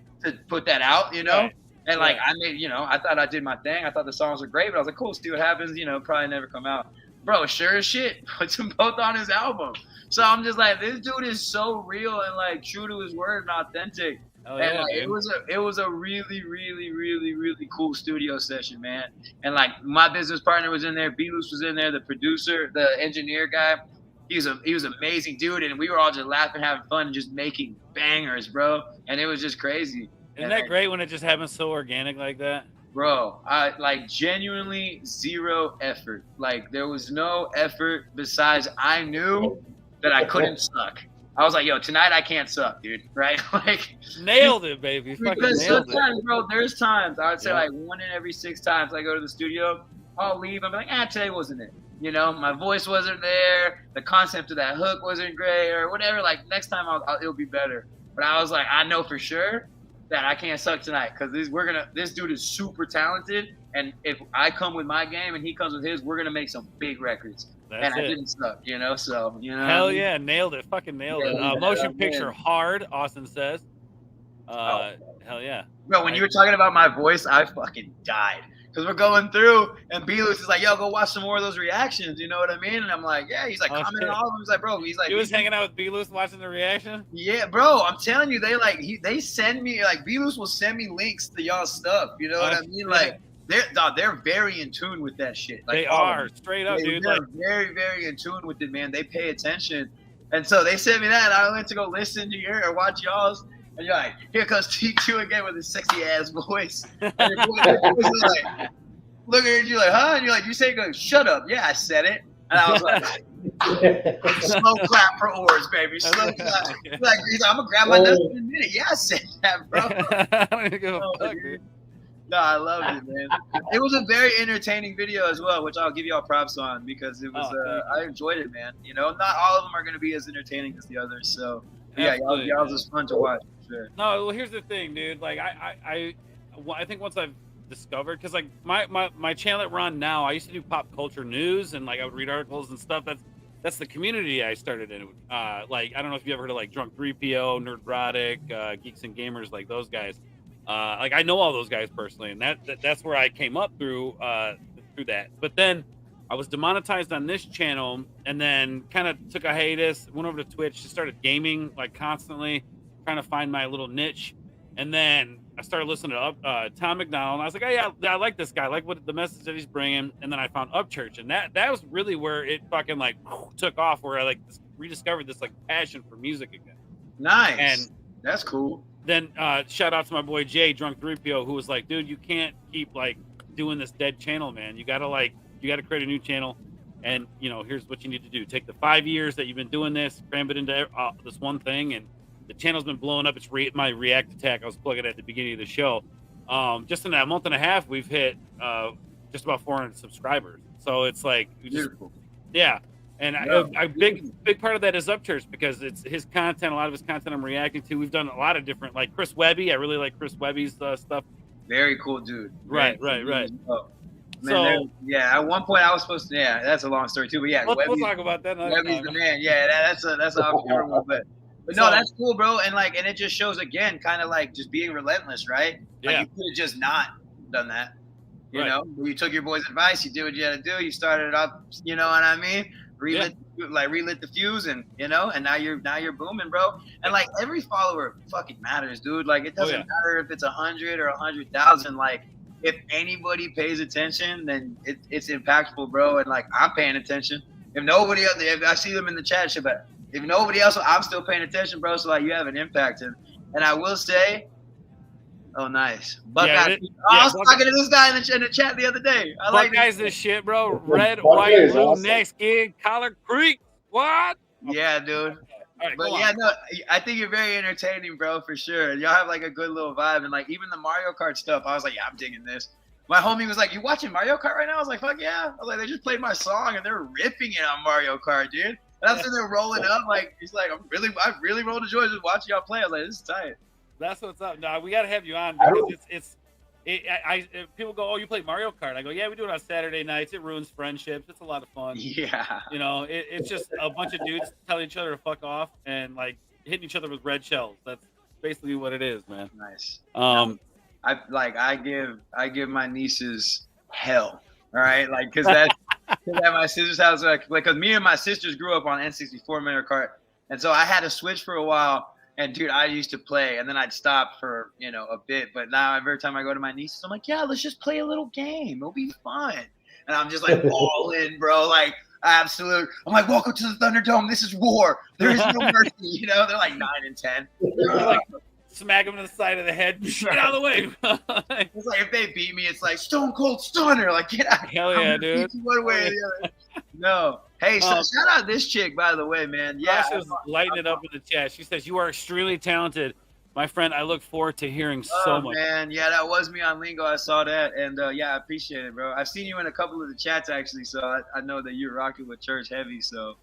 put that out, you know. Right. And like I made, you know, I thought I did my thing. I thought the songs were great, but I was like, "Cool, see what happens." You know, probably never come out. Bro, sure as shit, puts them both on his album. So I'm just like, this dude is so real and like true to his word and authentic. Oh, And yeah, like, dude. it was a really, really, really, really cool studio session, man. And like my business partner was in there, B-Loose was in there, the producer, the engineer guy. He was an amazing dude, and we were all just laughing, having fun, and just making bangers, bro. And it was just crazy. Isn't that great when it just happens so organic like that? Bro, I like genuinely zero effort. Like there was no effort besides I knew that I couldn't suck. I was like, "Yo, tonight I can't suck, dude." Right? Like Nailed it, baby. Fucking because nailed it. sometimes, bro, there's times I would say Yeah. like 1 in every 6 times I go to the studio, I'll leave. I'm like, today wasn't it. You know, my voice wasn't there. The concept of that hook wasn't great, or whatever. Like next time, it'll be better. But I was like, I know for sure that I can't suck tonight because this dude is super talented, and if I come with my game and he comes with his, we're gonna make some big records. That's I it. didn't suck, you know. So you know, Hell yeah, nailed it. Fucking nailed it. Yeah, Motion man. picture hard, Austin says. Oh. Hell yeah. Bro, when you were talking about my voice, I fucking died. Because we're going through, and B-Loose is like, "Yo, go watch some more of those reactions." You know what I mean? And I'm like, "Yeah." He's like, Oh, commenting shit. on all of them. He's like, "Bro," he's like, He was hanging out with B-Loose watching the reaction. "Yeah, bro, I'm telling you, they send me, like, B-Loose will send me links to y'all stuff. You know what I mean? Like, they're very in tune with that shit. Like, They all of are them. straight up, dude. They're Like, very, very in tune with it, man. They pay attention. And so they sent me that, and I went to go listen to or watch y'all's. And you're like, "Here comes T2 again with his sexy ass voice." And your voice is like, looking at you like, "Huh?" And you're like, "You say go, shut up." "Yeah, I said it." And I was like, "Slow clap for oars, baby. Slow clap." He's like, "I'm gonna grab my nuts in a minute." "Yeah, I said that, bro." I don't even give a Oh, fuck, dude. dude. No, I loved it, man. It was a very entertaining video as well, which I'll give y'all props on because it was. Oh, I enjoyed it, man. You know, not all of them are going to be as entertaining as the others. So yeah, Absolutely, y'all's man. was fun to watch. For sure. No, well, here's the thing, dude. Like, I think once I've discovered, because like my channel at Ron now, I used to do pop culture news and like I would read articles and stuff. That's the community I started in. Like, I don't know if you ever heard of like Drunk 3PO, Nerdrotic, Geeks and Gamers, like those guys. Like I know all those guys personally, and that's where I came up through that. But then I was demonetized on this channel, and then kind of took a hiatus. Went over to Twitch, just started gaming like constantly, trying to find my little niche. And then I started listening to Tom McDonald, and I was like, "Oh yeah, I like this guy. I like what the message that he's bringing." And then I found Upchurch, and that was really where it fucking like took off, where I like rediscovered this like passion for music again. Nice. And that's cool. Then shout out to my boy Jay, Drunk 3PO, who was like, "Dude, you can't keep like doing this dead channel, man. You gotta create a new channel, and you know, here's what you need to do. Take the 5 years that you've been doing this, cram it into this one thing, and the channel's been blowing up. It's my React Attack. I was plugging at the beginning of the show. Just in that month and a half, we've hit just about 400 subscribers. So it's like, Beautiful. yeah. And a big part of that is Upchurch, because it's his content. A lot of his content I'm reacting to. We've done a lot of different, like Chris Webby. I really like Chris Webby's stuff. Very cool dude. Right. Oh. So yeah, at one point I was supposed to. Yeah, that's a long story too. But yeah, we'll Webby's, talk about that another Webby's time. the man. Yeah, that's an obscure one. But no, So- that's cool, bro. And like, and it just shows again, kind of like just being relentless, right? Like Yeah. you could have just not done that. You Right. know, you took your boy's advice, you did what you had to do, you started it up, you know what I mean? Relit the fuse, and you know, and now you're booming, bro. And like every follower fucking matters, dude. Like it doesn't matter if it's 100 or 100,000. Like if anybody pays attention, then it's impactful, bro. And like I'm paying attention. If nobody else, if I see them in the chat, shit, but if nobody else, I'm still paying attention, bro. So like you have an impact, and I will say. Oh, nice. Buckeyes. I was talking to this guy in the chat the other day. I like this shit, bro. Red, white, blue, awesome. Next gig, Collard Creek. What? Yeah, dude. Right, but yeah, no, I think you're very entertaining, bro, for sure. Y'all have like a good little vibe, and like even the Mario Kart stuff, I was like, yeah, I'm digging this. My homie was like, "You watching Mario Kart right now?" I was like, "Fuck yeah!" I was like, "They just played my song and they're ripping it on Mario Kart, dude." And that's when they're rolling up. Like he's like, I really rolled the joy just watching y'all play. I was like, "This is tight." That's what's up. No, we got to have you on because people go, "Oh, you play Mario Kart?" I go, "Yeah, we do it on Saturday nights. It ruins friendships. It's a lot of fun." Yeah. You know, it's just a bunch of dudes telling each other to fuck off and like hitting each other with red shells. That's basically what it is, man. Nice. I give my nieces hell. All right, like because at my sister's house, like because me and my sisters grew up on N64 Mario Kart, and so I had to switch for a while. And dude, I used to play, and then I'd stop for a bit. But now every time I go to my nieces, I'm like, yeah, let's just play a little game. It'll be fun. And I'm just like all in, bro. Like absolute. I'm like, welcome to the Thunderdome. This is war. There is no mercy. They're like 9 and 10. Like smack them to the side of the head. Get out of the way. It's like if they beat me, it's like Stone Cold Stunner. Like get out. Hell yeah, dude. One way or the other. No. Hey, so shout out this chick, by the way, man. Yeah, Sasha's lighting it up in the chat. She says, "You are extremely talented, my friend. I look forward to hearing so much." Man, yeah, that was me on Lingo. I saw that, and yeah, I appreciate it, bro. I've seen you in a couple of the chats actually, so I know that you're rocking with Church heavy. So,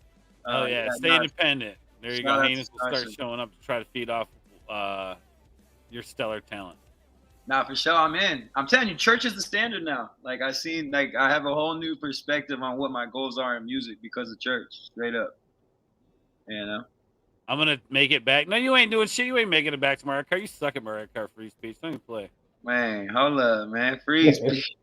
stay independent. There you go. Heinous will start showing up to try to feed off your stellar talent. Nah, for sure, I'm in. I'm telling you, Church is the standard now. Like I have a whole new perspective on what my goals are in music because of Church. Straight up, I'm gonna make it back. No, you ain't doing shit. You ain't making it back to Mario Kart. You suck at Mario Kart free speech. Don't even play. Man, hold up, man. Free speech.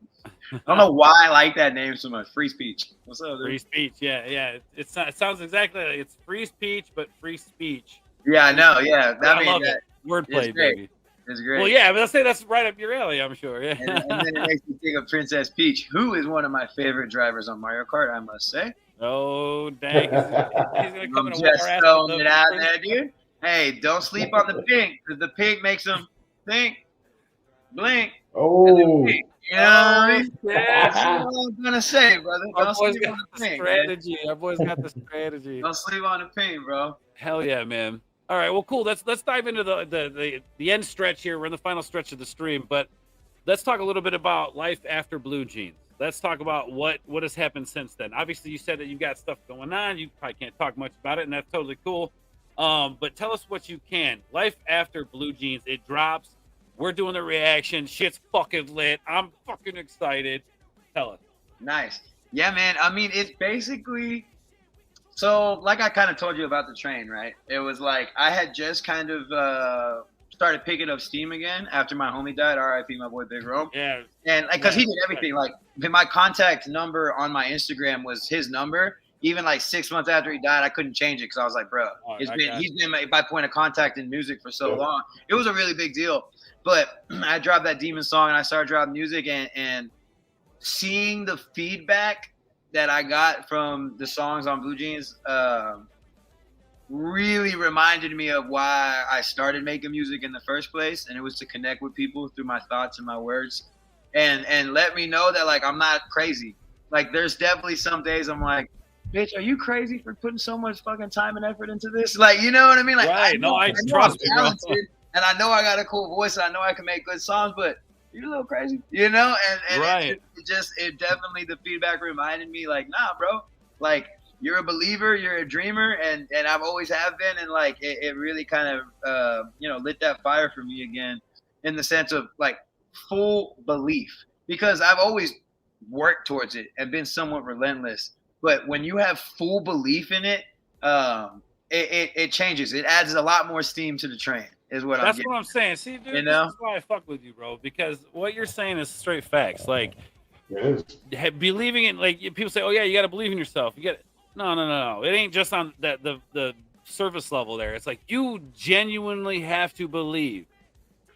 I don't know why I like that name so much. Free speech. What's up, dude? Free speech. Yeah. It sounds exactly like it's free speech, but free speech. Yeah, I know. Yeah, I love it. Wordplay, baby. It's great. Well, yeah, but let's say that's right up your alley, I'm sure. Yeah. And then it makes me think of Princess Peach, who is one of my favorite drivers on Mario Kart, I must say. Oh, dang. He's going to come in and just throwing it out there, dude. Hey, don't sleep on the pink, because the pink makes them think, blink. Oh. You know what I mean? That's what I'm going to say, brother. Our boy's got the strategy. Our boy's got the strategy. Don't sleep on the pink, bro. Hell yeah, man. All right, well, cool. Let's dive into the end stretch here. We're in the final stretch of the stream, but let's talk a little bit about life after Blue Jeans. Let's talk about what has happened since then. Obviously, you said that you got stuff going on. You probably can't talk much about it, and that's totally cool. But tell us what you can. Life after Blue Jeans, it drops. We're doing the reaction. Shit's fucking lit. I'm fucking excited. Tell us. Nice. Yeah, man. I mean, it's basically... So, like I kind of told you about the train, right? It was like I had just kind of started picking up steam again after my homie died. R.I.P. my boy Big Rome. Yeah. And like, cause he did everything. Like my contact number on my Instagram was his number. Even like 6 months after he died, I couldn't change it because I was like, bro, he's been my point of contact in music for so long. It was a really big deal. But I dropped that Demon song and I started dropping music and seeing the feedback that I got from the songs on Blue Jeans really reminded me of why I started making music in the first place, and it was to connect with people through my thoughts and my words, and let me know that like I'm not crazy. Like there's definitely some days I'm like, bitch, are you crazy for putting so much fucking time and effort into this? Like, you know what I mean? Like, right. I trust you, bro. And I know I got a cool voice, and I know I can make good songs, but you're a little crazy, you know? And right. it definitely, the feedback reminded me, like, nah, bro, like, you're a believer, you're a dreamer, and I've always have been, and, like, it really kind of, lit that fire for me again in the sense of, like, full belief. Because I've always worked towards it and been somewhat relentless. But when you have full belief in it, it changes. It adds a lot more steam to the train. Is what That's I'm what I'm saying. See, dude, You know? this is why I fuck with you, bro. Because what you're saying is straight facts. Like It is. believing in, like people say, oh yeah, you got to believe in yourself. You got no. It ain't just on that the surface level there. It's like you genuinely have to believe.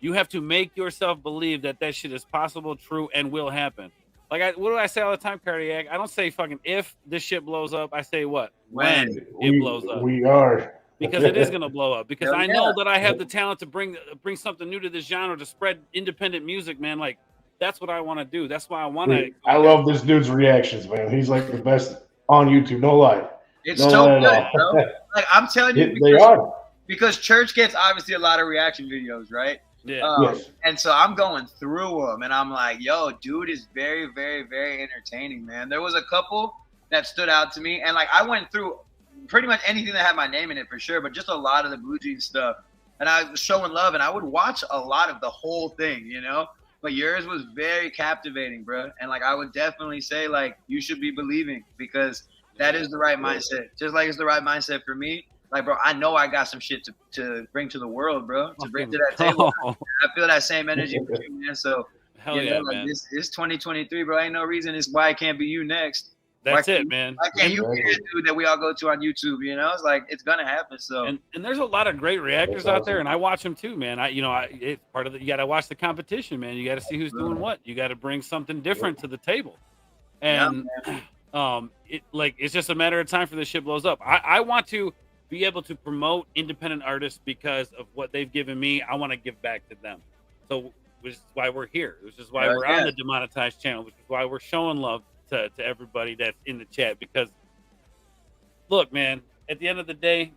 You have to make yourself believe that shit is possible, true, and will happen. Like, what do I say all the time, Cardiac? I don't say fucking if this shit blows up. I say what? When it blows up. We are. Because it is going to blow up. Because Hell I know yeah. that I have the talent to bring something new to this genre, to spread independent music, man. Like, that's what I want to do. That's why I want to. I love this dude's reactions, man. He's like the best on YouTube. No lie. It's No so lie at good, all. bro. Like I'm telling you, They are. because Church gets obviously a lot of reaction videos, right? Yeah. Yes. And so I'm going through them, and I'm like, yo, dude is very, very, very entertaining, man. There was a couple that stood out to me, and like I went through pretty much anything that had my name in it for sure, but just a lot of the Blue Jeans stuff. And I was showing love, and I would watch a lot of the whole thing, you know? But yours was very captivating, bro. And like I would definitely say, like, you should be believing, because that is the right mindset. Just like it's the right mindset for me. Like, bro, I know I got some shit to bring to the world, bro, to bring to that table. I feel that same energy for you, man. So, Hell yeah, like man. This 2023, bro. Ain't no reason it's why it can't be you next. That's it, man. Why can't you be the dude that we all go to on YouTube? You know, it's like it's gonna happen. So, And there's a lot of great reactors That's out there, awesome. and I watch them too, man. It's part of the. You got to watch the competition, man. You got to see who's doing what. You got to bring something different to the table, and it's just a matter of time for this shit blows up. I want to be able to promote independent artists because of what they've given me. I want to give back to them. So, which is why we're here. Which is why we're on the demonetized channel. Which is why we're showing love to everybody that's in the chat. Because, look, man, at the end of the day,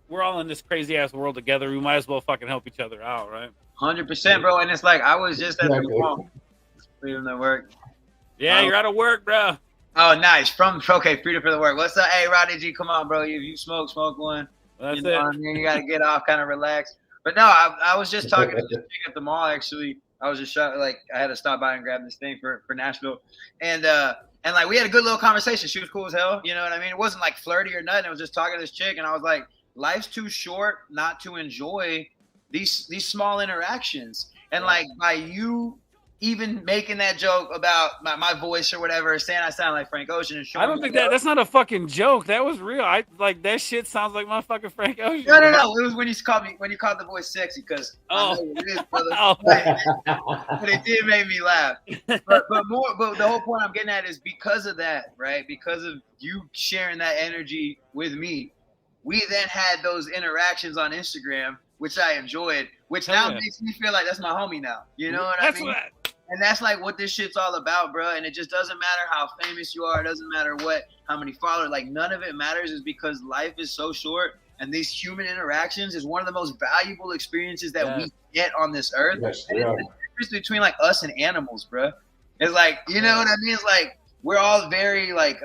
we're all in this crazy ass world together. We might as well fucking help each other out, right? 100%, bro. And it's like I was just at the Exactly. mall. Freedom to work. Yeah, you're out of work, bro. Oh, nice. Freedom for the work. What's up? Hey, Roddy G, come on, bro. If you smoke one. That's You know what I it. mean? You gotta get off, kind of relax. But no, I was just talking to this chick at the mall. Actually, I was just like I had to stop by and grab this thing for Nashville, and like we had a good little conversation. She was cool as hell. You know what I mean? It wasn't like flirty or nothing. It was just talking to this chick, and I was like, life's too short not to enjoy these small interactions. And like by you even making that joke about my voice or whatever, saying I sound like Frank Ocean, and showing I don't think that's not a fucking joke. That was real. I like that shit sounds like my fucking Frank Ocean. No. It was when you called the voice sexy, because I know it is, brother. Oh. But it did make me laugh. But the whole point I'm getting at is because of that, right? Because of you sharing that energy with me, we then had those interactions on Instagram, which I enjoyed, which now makes me feel like that's my homie now. You know what I mean? And that's like what this shit's all about, bro. And it just doesn't matter how famous you are. It doesn't matter how many followers. Like none of it matters, is because life is so short, and these human interactions is one of the most valuable experiences that we get on this earth. Yes, and it's the difference between like us and animals, bro. It's like, you know what I mean? It's like we're all very like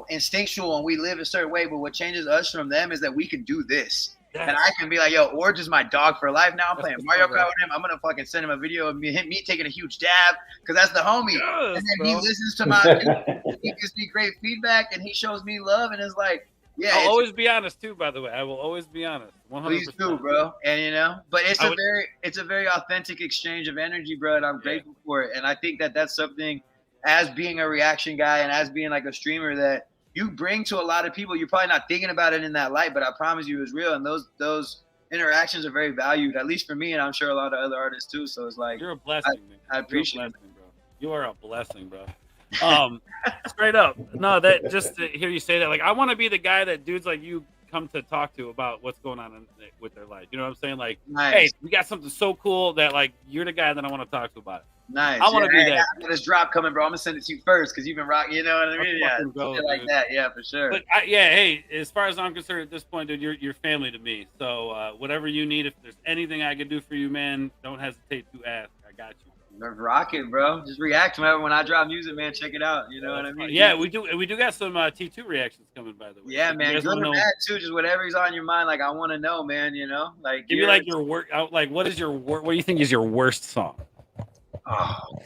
instinctual, and we live a certain way. But what changes us from them is that we can do this. And I can be like, yo, Orge is my dog for life. Now I'm playing Mario Kart with him. I'm gonna fucking send him a video of me taking a huge dab, because that's the homie. And then he listens to my he gives me great feedback, and he shows me love, and it's like, yeah. I'll always be honest too, by the way. I will always be honest. 100%. Please do, bro. And but it's a very authentic exchange of energy, bro, and I'm grateful for it. And I think that's something, as being a reaction guy and as being like a streamer, that you bring to a lot of people. You're probably not thinking about it in that light, but I promise you it's real. And those interactions are very valued, at least for me, and I'm sure a lot of other artists too. So it's like, you're a blessing, man. I appreciate it, bro. You are a blessing, bro. Straight up. No, that just to hear you say that, like I want to be the guy that dudes like you come to talk to about what's going on with their life. You know what I'm saying? Like, hey, we got something so cool that like you're the guy that I want to talk to about it. Nice. I want to be that. I got this drop coming, bro. I'm gonna send it to you first because you've been rocking. You know what I mean? Yeah, like that. Yeah, for sure. But hey, as far as I'm concerned at this point, dude, you're family to me. So whatever you need, if there's anything I can do for you, man, don't hesitate to ask. I got you. They're rocking, bro. Just react whenever when I drop music, man. Check it out. You know what I mean? Yeah, we do got some T2 reactions coming, by the way. Yeah, man. Good or bad too. Just whatever's on your mind. Like I want to know, man. You know, like give me like your work. Like, what is your work? What do you think is your worst song? Oh.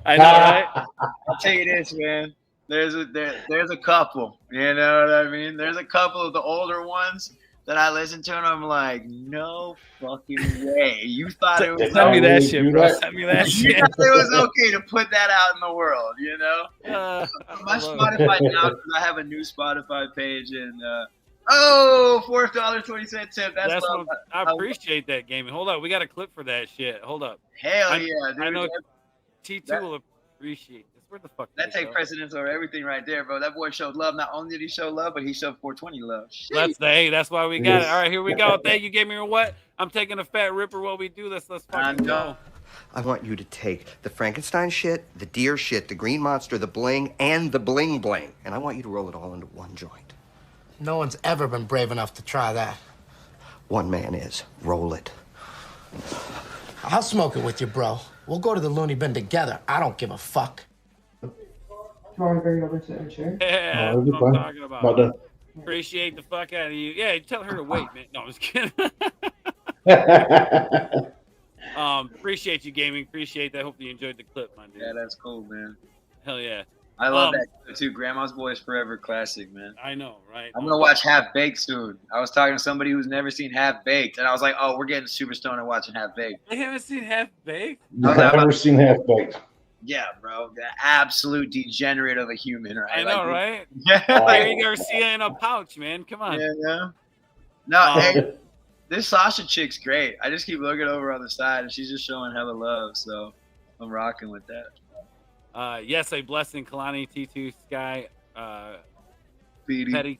I know, right? I'll tell you this, man. There's a couple. You know what I mean? There's a couple of the older ones that I listen to, and I'm like, no fucking way. You thought it was Send me that really shit, do bro. that? Send me that you shit. thought it was okay to put that out in the world, you know? My I love it. Spotify now, because I have a new Spotify page, and $4.20 tip. That's What what I appreciate that, gaming. Hold up, we got a clip for that shit. Hold up. hell yeah, dude. I know That- T2 that- will appreciate this. Where the fuck That did it take go? precedence over everything right there, bro. That boy showed love. Not only did he show love, but he showed 420 love. That's why we got it. Yes. All right, here we go. Thank you, Gaming or what? I'm taking a fat ripper while we do this. Let's fucking go. I want you to take the Frankenstein shit, the deer shit, the green monster, the bling, and the bling bling. And I want you to roll it all into one joint. No one's ever been brave enough to try that. One man is. Roll it. I'll smoke it with you, bro. We'll go to the loony bin together. I don't give a fuck. Do you want to bring it over to a chair? Yeah, Oh, that's it'll what be I'm fine. talking About about. done. Appreciate the fuck out of you. Yeah, tell her to wait, man. No, I'm just kidding. Appreciate you, gaming. Appreciate that. Hope you enjoyed the clip, my dude. Yeah, that's cool, man. Hell yeah. I love that too. Grandma's Boys Forever classic, man. I know, right? I'm gonna watch Half Baked soon. I was talking to somebody who's never seen Half Baked, and I was like, "Oh, we're getting super stoned and watching Half Baked." I haven't seen Half Baked. I've never seen Half Baked. Yeah, bro, the absolute degenerate of a human, right? I know, right? Yeah, Larry Garcia in a pouch, man. Come on. yeah. No, hey, this Sasha chick's great. I just keep looking over on the side, and she's just showing hella love. So I'm rocking with that. Yes, a blessing, Kalani, T2, Sky, PD.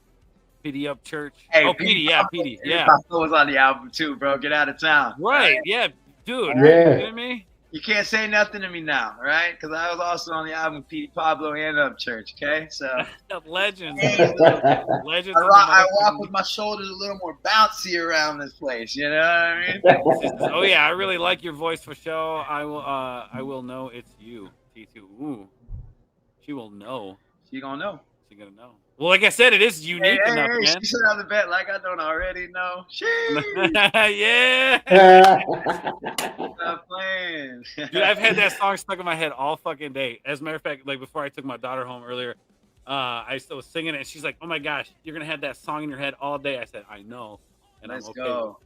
PD Up Church. Hey, oh, PD, yeah, PD, yeah. Papa was on the album too, bro. Get out of town. Right, yeah, dude. Yeah. Are you kidding me? You can't say nothing to me now, right? Because I was also on the album Petey Pablo and Up Church, okay? So Legends. Hey, Legends. I walk with my shoulders a little more bouncy around this place, you know what I mean? Oh yeah, I really like your voice for show. I will know it's you, T2. Ooh. She will know. She gonna know. She gonna know. Well, like I said, it is unique enough, man. She said on the bet like I don't already know. Yeah. Stop playing. Dude, I've had that song stuck in my head all fucking day. As a matter of fact, like before I took my daughter home earlier, I still was singing it, and she's like, "Oh my gosh, you're gonna have that song in your head all day." I said, "I know," and Let's I'm okay. go.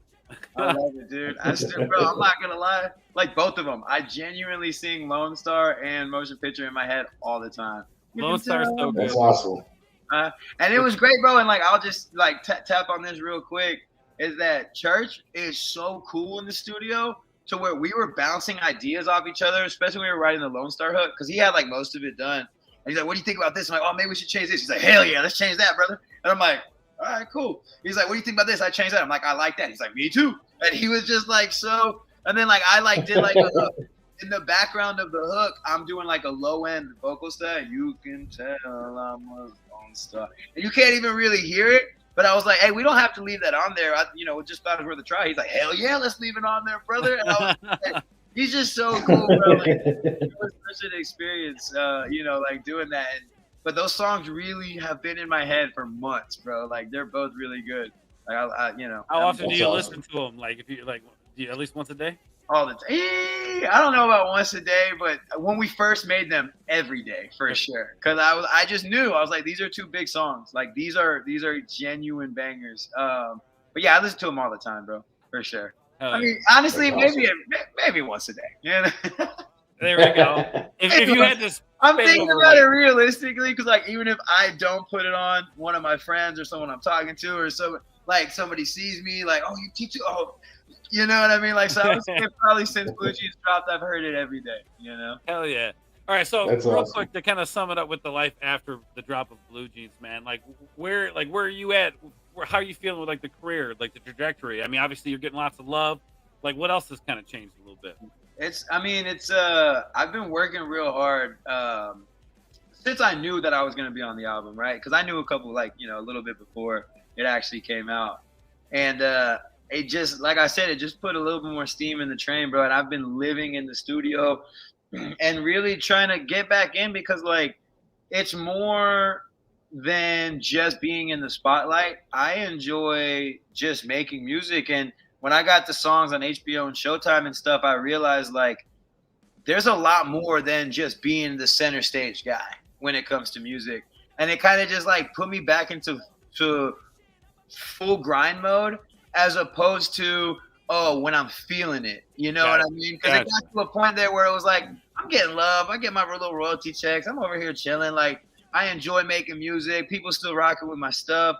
I love it, dude. Bro, I'm not gonna lie. Like both of them, I genuinely sing Lone Star and Motion Picture in my head all the time. Lone Star's so good. That's awesome. And it was great, bro. And like, I'll just like tap on this real quick. Is that Church is so cool in the studio to where we were bouncing ideas off each other, especially when we were writing the Lone Star hook, because he had like most of it done. And he's like, "What do you think about this?" I'm like, "Oh, maybe we should change this." He's like, "Hell yeah, let's change that, brother." And I'm like, "All right, cool." He's like, "What do you think about this?" I changed that. I'm like, "I like that." He's like, "Me too." And he was just like so. And then like I like did like in the background of the hook, I'm doing like a low end vocal set. You can tell I'm a Lone Star, and you can't even really hear it. But I was like, "Hey, we don't have to leave that on there. It just thought it was worth a try." He's like, "Hell yeah, let's leave it on there, brother." And I was like, he's just so cool, bro. Like, it was such an experience, like doing that. But those songs really have been in my head for months, bro. Like they're both really good. Like How often do That's you awesome. listen to them? Like, if you like, do you at least once a day? all the time. I don't know about once a day, but when we first made them, every day for sure. Because I just knew, I was like, these are two big songs. Like these are genuine bangers. But yeah, I listen to them all the time, bro, for sure. I mean, honestly, That's maybe once a day. Yeah. There we go. If you had this, I'm thinking about it realistically, because like even if I don't put it on, one of my friends or someone I'm talking to, or somebody sees me, like, oh, you teach, oh, you know what I mean? Like, so I would say probably since Blue Jeans dropped, I've heard it every day. You know? Hell yeah! All right, so That's real awesome. quick to kind of sum it up with the life after the drop of Blue Jeans, man. Like, where are you at? How are you feeling with like the career, like the trajectory? I mean, obviously you're getting lots of love. Like, what else has kind of changed a little bit? I've been working real hard since I knew that I was gonna be on the album, right? Because I knew a couple, like, a little bit before it actually came out, and it just, like I said, it just put a little bit more steam in the train, bro. And I've been living in the studio and really trying to get back in, because like it's more than just being in the spotlight. I enjoy just making music, and when I got the songs on HBO and Showtime and stuff, I realized like there's a lot more than just being the center stage guy when it comes to music. And it kind of just like put me back into full grind mode as opposed to, oh, when I'm feeling it. You know what I mean? Because it got to a point there where it was like, I'm getting love. I get my little royalty checks. I'm over here chilling. Like, I enjoy making music. People still rocking with my stuff.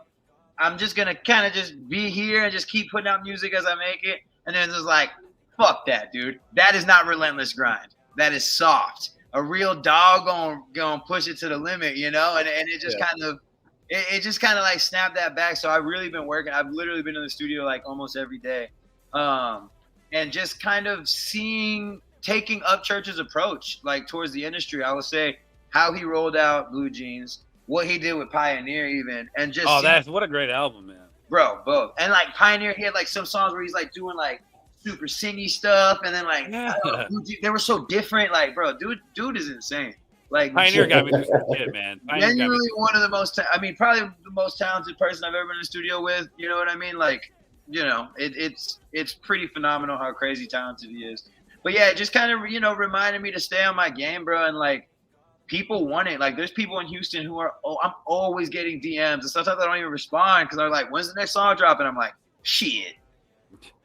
I'm just going to kind of just be here and just keep putting out music as I make it. And then it's like, fuck that, dude. That is not relentless grind. That is soft. A real dog gonna push it to the limit, you know? And it just kind of, it just kind of like snapped that back. So I've really been working. I've literally been in the studio like almost every day. And just kind of taking Upchurch's approach, like towards the industry. I would say how he rolled out Blue Jeans, what he did with Pioneer even. And just, what a great album, man. Bro, both. And like Pioneer, he had like some songs where he's like doing like super singy stuff, and then like they were so different. Like, bro, dude is insane. Like Pioneer got me through some shit, man. Genuinely one of the most. Probably the most talented person I've ever been in the studio with. You know what I mean? Like, you know, it's pretty phenomenal how crazy talented he is. But yeah, it just kind of reminded me to stay on my game, bro. And like, people want it. Like, there's people in Houston who are. Oh, I'm always getting DMs, and sometimes I don't even respond because they're like, "When's the next song dropping?" I'm like, "Shit."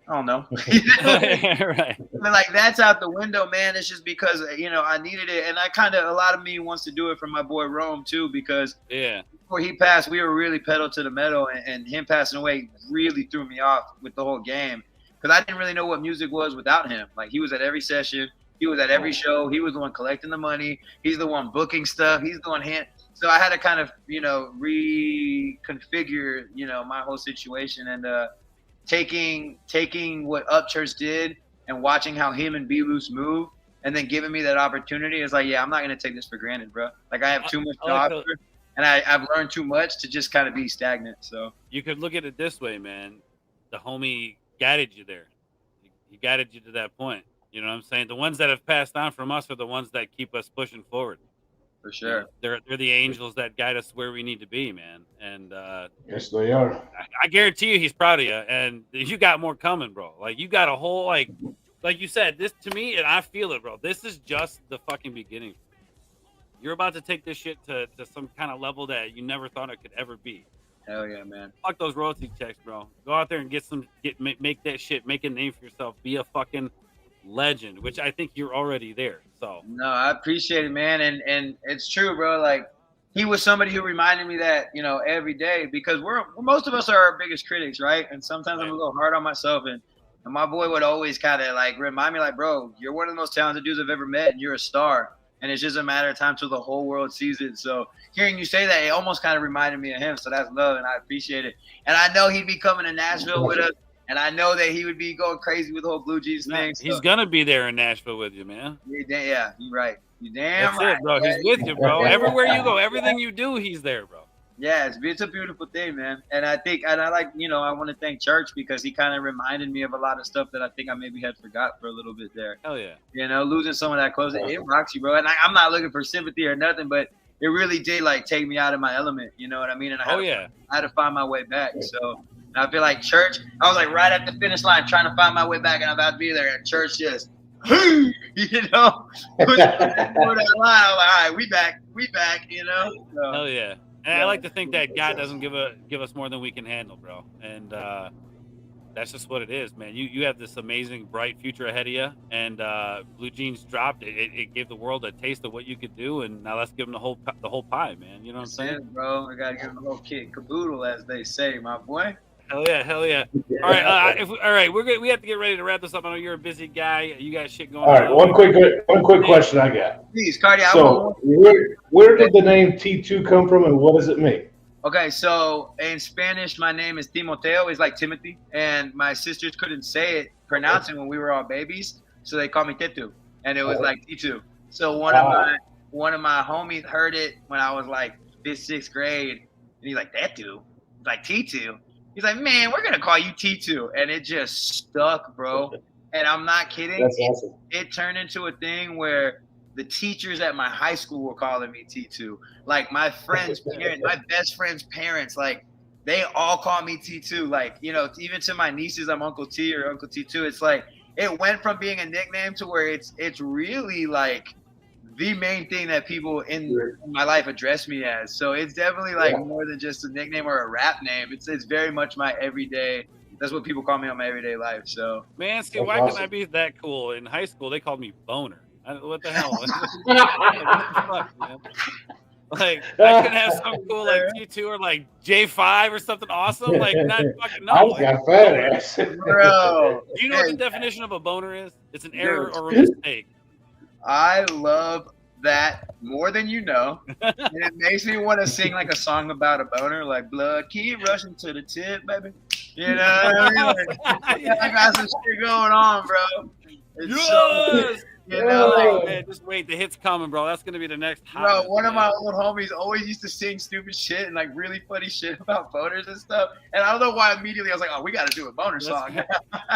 I don't know. Right. But like, that's out the window, man. It's just because, I needed it. And a lot of me wants to do it for my boy Rome too, because before he passed, we were really pedal to the metal, and him passing away really threw me off with the whole game. Because I didn't really know what music was without him. Like, he was at every session. He was at every show. He was the one collecting the money. He's the one booking stuff. He's the one So I had to kind of, reconfigure, my whole situation. And, taking what Upchurch did and watching how him and B-Loose move and then giving me that opportunity is like, yeah, I'm not going to take this for granted, bro. Like, I have too much to offer, and I've learned too much to just kind of be stagnant. So you could look at it this way, man. The homie guided you there. He guided you to that point. You know what I'm saying? The ones that have passed on from us are the ones that keep us pushing forward. For sure. They're the angels that guide us where we need to be, man. And yes, they are. I guarantee you he's proud of you, and you got more coming, bro. Like, you got a whole, like you said, this to me, and I feel it, bro. This is just the fucking beginning. You're about to take this shit to some kind of level that you never thought it could ever be. Hell yeah, man. Fuck those royalty checks, bro. Go out there and make that shit, make a name for yourself, be a fucking legend, which I think you're already there. So no, I appreciate it, man. And it's true, bro. Like, he was somebody who reminded me that, every day, because most of us are our biggest critics, right? And sometimes I'm a little hard on myself, and my boy would always kind of like remind me, like, bro, you're one of the most talented dudes I've ever met, and you're a star, and it's just a matter of time till the whole world sees it. So hearing you say that, it almost kind of reminded me of him. So that's love, and I appreciate it. And I know he'd be coming to Nashville with us. And I know that he would be going crazy with the whole Blue Jeans thing. He's gonna be there in Nashville with you, man. Yeah, you're right. You damn That's right. it, bro. He's with you, bro. Everywhere you go, everything you do, he's there, bro. Yeah, it's a beautiful thing, man. And I think, and I like, I want to thank Church because he kind of reminded me of a lot of stuff that I think I maybe had forgot for a little bit there. Hell yeah. Losing some of that clothes, it rocks you, bro. And I'm not looking for sympathy or nothing, but it really did like take me out of my element. You know what I mean? And I had to find my way back. So. I feel like Church, I was like right at the finish line trying to find my way back, and I'm about to be there, and Church just, push that line. I'm like, all right, we back, So, hell yeah. And I like to think that God doesn't give us more than we can handle, bro. And that's just what it is, man. You have this amazing, bright future ahead of you, and Blue Jeans dropped. It gave the world a taste of what you could do, and now let's give them the whole pie, man. You know what I'm saying, bro? I gotta give them the whole kit caboodle, as they say, my boy. Hell yeah. All right, we have to get ready to wrap this up. I know you're a busy guy. You got shit going on. All right, one quick question I got. Please, Cardi. So, where did the name T2 come from, and what does it mean? Okay, so in Spanish, my name is Timoteo. It's like Timothy, and my sisters couldn't pronounce it when we were all babies, so they called me Tetu, and it was like T2. So one of my homies heard it when I was like 5th, 6th grade, and he's like, Tetu, like T2. He's like, man, we're gonna call you T2, and it just stuck, bro. And I'm not kidding. That's awesome. It turned into a thing where the teachers at my high school were calling me T2. Like, my friends' parents, my best friend's parents, like, they all call me T2. Like, even to my nieces, I'm Uncle T or Uncle T2. It's like, it went from being a nickname to where it's really like the main thing that people in my life address me as. So it's definitely like more than just a nickname or a rap name. It's very much my everyday. That's what people call me on my everyday life. So Man, see, That's why awesome. couldn't I be that cool? In high school, they called me Boner. What the hell? Like, what the fuck, man? Like, I couldn't have some cool like T2 or like J5 or something awesome. Like, not fucking no. I was got fat ass. bro, Do you know what the definition of a boner is? It's an error or a mistake. I love that more than you know. And it makes me want to sing like a song about a boner, like blood keep rushing to the tip, baby. You know what I mean? Like, I got some shit going on, bro. It's so, you know, like, Man, just wait, the hit's coming, bro. That's gonna be the next hot. bro, one of my old homies always used to sing stupid shit and like really funny shit about boners and stuff. And I don't know why immediately I was like, oh, we got to do a boner song.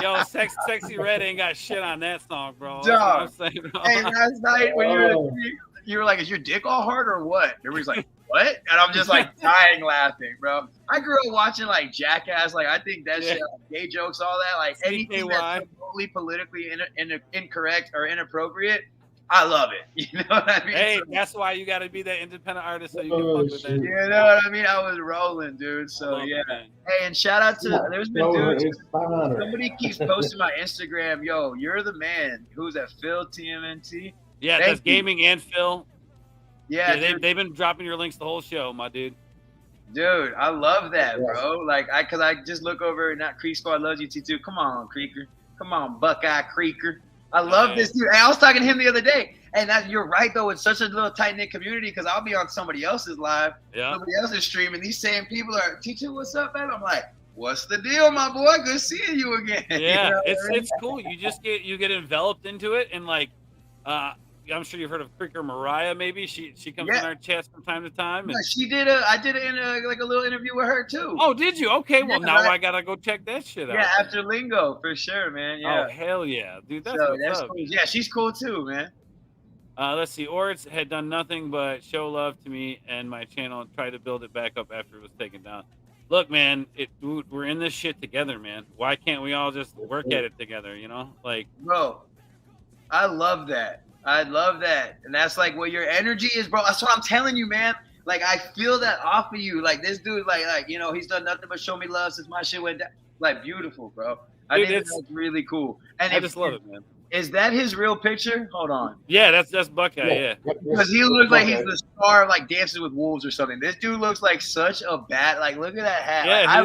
Yo, Sexy Red ain't got shit on that song, bro. Dog. That's what I'm saying, bro. Hey, last night when you were like, is your dick all hard or what? Everybody's like, what? And I'm just like dying laughing, bro. I grew up watching like Jackass. Like, I think that shit, like, gay jokes, all that, like anything that's totally politically incorrect or inappropriate, I love it. You know what I mean? Hey, So, that's why you got to be that independent artist so you can fuck with that. you know what I mean? I was rolling, dude. So yeah. Hey, and shout out to there's been dudes. Somebody keeps posting my Instagram. Yo, you're the man. Who's that? Phil TMNT. Yeah, that's Gaming and Phil. Yeah, they've been dropping your links the whole show, my dude. Dude, I love that, bro. Like, cause I just look over, not Creek Squad loves you, T2. Come on, Creeker. Come on, Buckeye Creeker. I love this dude. Hey, I was talking to him the other day, and you're right though. It's such a little tight knit community because I'll be on somebody else's live, somebody else's stream, and these same people are, T2, what's up, man? I'm like, what's the deal, my boy? Good seeing you again. Yeah, you know it's cool. You just get enveloped into it, and like, I'm sure you've heard of Creeker Mariah. Maybe she comes in our chats from time to time. And she did I did like a little interview with her too. Oh, did you? Okay, well now I gotta go check that shit out. Yeah, after Lingo for sure, man. Yeah. Oh hell yeah, dude. That's cool. Yeah, she's cool too, man. Let's see. Orts had done nothing but show love to me and my channel and try to build it back up after it was taken down. Look, man, we're in this shit together, man. Why can't we all just work at it together? You know, like, bro, I love that. I love that. And that's like what your energy is, bro. That's what I'm telling you, man. Like, I feel that off of you. Like, this dude, like, you know, he's done nothing but show me love since my shit went down. Like, beautiful, bro. I think that's really cool. And I just love it, man. Is that his real picture? Hold on. Yeah, that's Buckeye, yeah. Because he looks like he's the star of, like, Dances with Wolves or something. This dude looks like such a bad, like, look at that hat. Yeah, like,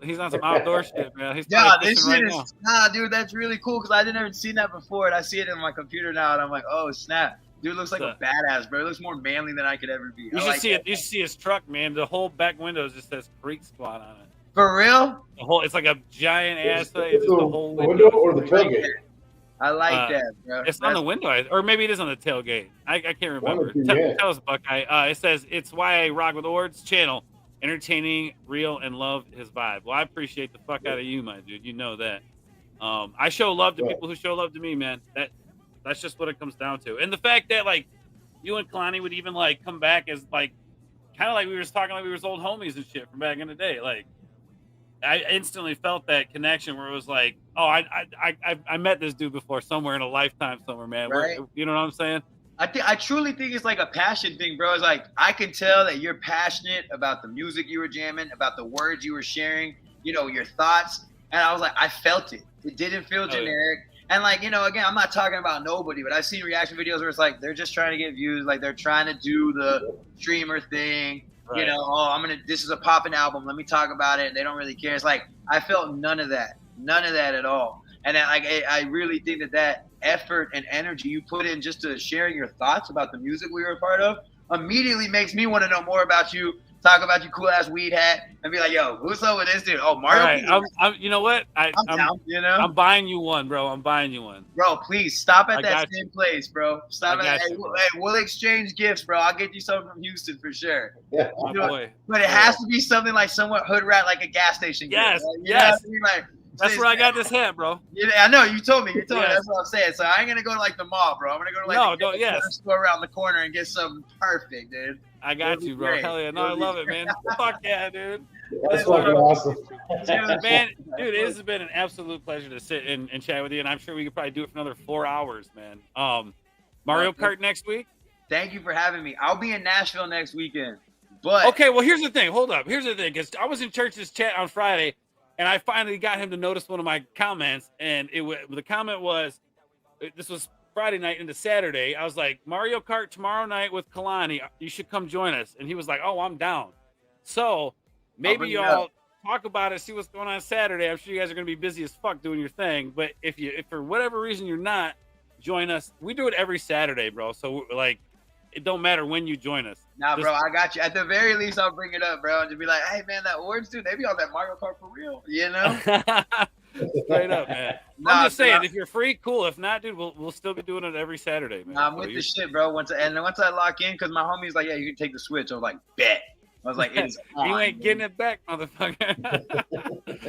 he's on some outdoor shit, man. He's this shit right is dude, that's really cool because I didn't ever seen that before, and I see it in my computer now, and I'm like, oh snap, dude looks like a badass, bro. He looks more manly than I could ever be. You should see it. You should see his truck, man. The whole back window just says Creek Squad on it. For real? It's like a giant ass. It's just the whole window or the tailgate. I like that, bro. It's on the window, or maybe it is on the tailgate. I can't remember. Tell us, Buckeye. It says it's why I rock with Ord's channel. Entertaining, real, and love his vibe. Well, I appreciate the fuck out of you, my dude. You know that. I show love to people who show love to me, man. That's just what it comes down to. And the fact that like you and Kalani would even like come back as like kind of like we were talking like we were old homies and shit from back in the day. Like I instantly felt that connection where it was like, oh, I met this dude before somewhere in a lifetime somewhere, man. Right. You know what I'm saying? I truly think it's like a passion thing, bro. It's like I can tell that you're passionate about the music you were jamming, about the words you were sharing, you know, your thoughts. And I was like, I felt it. It didn't feel generic. And like, you know, again, I'm not talking about nobody, but I've seen reaction videos where it's like they're just trying to get views, like they're trying to do the streamer thing. Right. You know, oh, this is a popping album. Let me talk about it. They don't really care. It's like I felt none of that at all. And I really think that effort and energy you put in just to sharing your thoughts about the music we were a part of immediately makes me want to know more about you, talk about your cool ass weed hat, and be like, yo, who's up with this dude? Oh, Mario. Right. I'm you know what? I'm down, you know? I'm buying you one, bro. I'm buying you one. Bro, please stop at that same place, bro. Stop at that. Hey, we'll exchange gifts, bro. I'll get you something from Houston for sure. Yeah. Oh, boy. But it has to be something like somewhat hood rat, like a gas station. Yes. Gift, right? Yes. You know what I mean? Like, that's where I got this hat, bro. Yeah, I know. You told me. Yes. That's what I'm saying. So I ain't gonna go to like the mall, bro. I'm gonna go to like the store around the corner and get something perfect, dude. I got you, bro. Great. Hell yeah. No, I love it, man. Fuck yeah, dude. That's fucking awesome. Man, dude, it has been an absolute pleasure to sit and chat with you, and I'm sure we could probably do it for another 4 hours, man. Mario Kart next week. Thank you for having me. I'll be in Nashville next weekend. But okay, well, here's the thing. Hold up. Here's the thing, because I was in Church's chat on Friday, and I finally got him to notice one of my comments, and the comment was, this was Friday night into Saturday. I was like, Mario Kart tomorrow night with Kalani. You should come join us. And he was like, oh, I'm down. So maybe y'all talk about it, see what's going on Saturday. I'm sure you guys are going to be busy as fuck doing your thing. But if for whatever reason you're not, join us. We do it every Saturday, bro. So like, it don't matter when you join us. Nah, bro, I got you. At the very least, I'll bring it up, bro, and just be like, hey, man, that Orange dude, they be on that Mario Kart for real, you know? Straight up, man. I'm just saying, if you're free, cool. If not, dude, we'll still be doing it every Saturday, man. I'm with the shit, bro. Once I lock in, because my homie's like, yeah, you can take the Switch. I was like, bet. I was like, it's on, you ain't getting it back, motherfucker.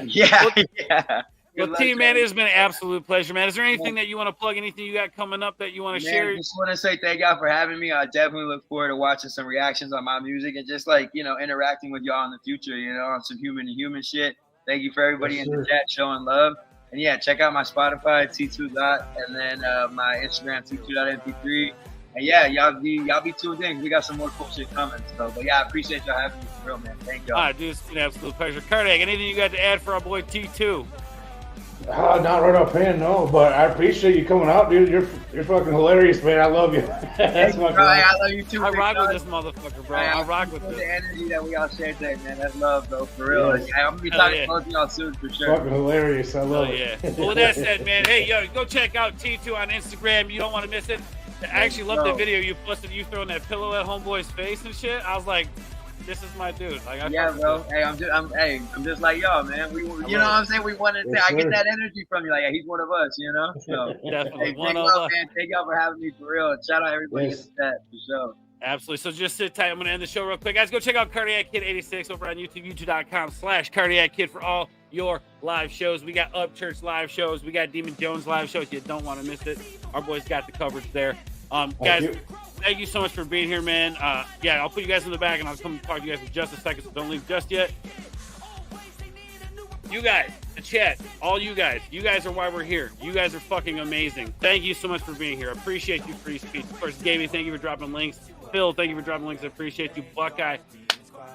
yeah. Well, team, man, it has been an absolute pleasure, man. Is there anything that you want to plug, anything you got coming up that you want to share? I just want to say thank y'all for having me. I definitely look forward to watching some reactions on my music and just like, interacting with y'all in the future, on some human to human shit. Thank you for everybody in the chat showing love. And yeah, check out my Spotify, T2 Dot, and then my Instagram, T2.mp3. And yeah, y'all be tuned in. We got some more cool shit coming. So, but yeah, I appreciate y'all having me for real, man. Thank y'all. All right, dude, it's been an absolute pleasure. Cardiac, anything you got to add for our boy T2? Not right offhand, no, but I appreciate you coming out, dude. You're fucking hilarious, man. I love you. That's my I love you too. I rock with this motherfucker, bro. I rock with the energy that we all share today, man. That's love, bro, for real. Yes. I'm gonna be talking to both of y'all soon for sure. Fucking hilarious. I love it. Yeah. Well, with that said, man, hey, yo, go check out T2 on Instagram. You don't want to miss it. I actually love the video you posted. You throwing that pillow at homeboy's face and shit. I was like, this is my dude. Like, bro. Hey, I'm just like y'all, man. You know what I'm saying? We wanted to. I get that energy from you. Like, he's one of us, you know. So definitely one of us. Man. Thank y'all for having me for real. Shout out everybody in the chat for sure. Absolutely. So just sit tight. I'm gonna end the show real quick, guys. Go check out Cardiac Kid 86 over on YouTube, youtube.com/Cardiac Kid for all your live shows. We got Upchurch live shows. We got Demon Jones live shows. You don't want to miss it. Our boys got the coverage there. Guys. Thank you so much for being here, man. Yeah, I'll put you guys in the back, and I'll come talk to you guys in just a second, so don't leave just yet. You guys, the chat, all you guys are why we're here. You guys are fucking amazing. Thank you so much for being here. I appreciate you, Free Speech. Of course, Gaby, thank you for dropping links. Phil, thank you for dropping links. I appreciate you. Buckeye,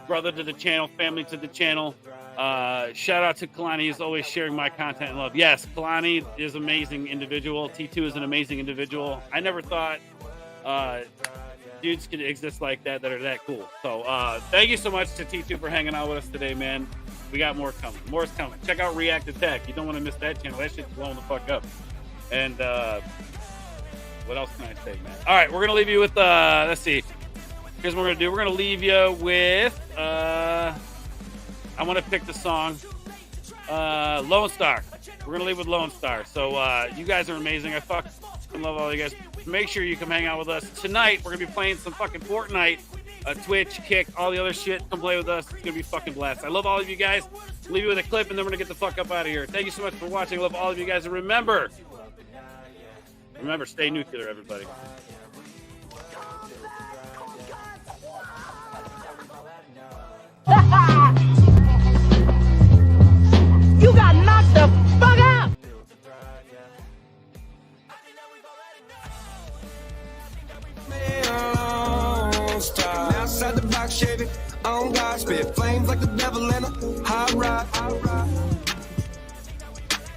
brother to the channel, family to the channel. Shout out to Kalani. He's always sharing my content and love. Yes, Kalani is an amazing individual. T2 is an amazing individual. I never thought dudes could exist like that are that cool. So thank you so much to T2 for hanging out with us today, man. We got more coming. More's coming. Check out React Attack. You don't want to miss that channel. That shit's blowing the fuck up. And what else can I say, man? All right, we're gonna leave you with let's see. Here's what we're gonna do. We're gonna leave you with I want to pick the song Lone Star. We're gonna leave with Lone Star. So you guys are amazing. I fucking love all you guys. Make sure you come hang out with us tonight. We're gonna be playing some fucking Fortnite, Twitch, Kick, all the other shit. Come play with us. It's gonna be fucking blast. I love all of you guys. Leave you with a clip, and then we're gonna get the fuck up out of here. Thank you so much for watching. I love all of you guys, and remember, stay nuclear, everybody. You got knocked the fuck out. Outside the box, Chevy, on God, spit flames like the devil in a hot rod.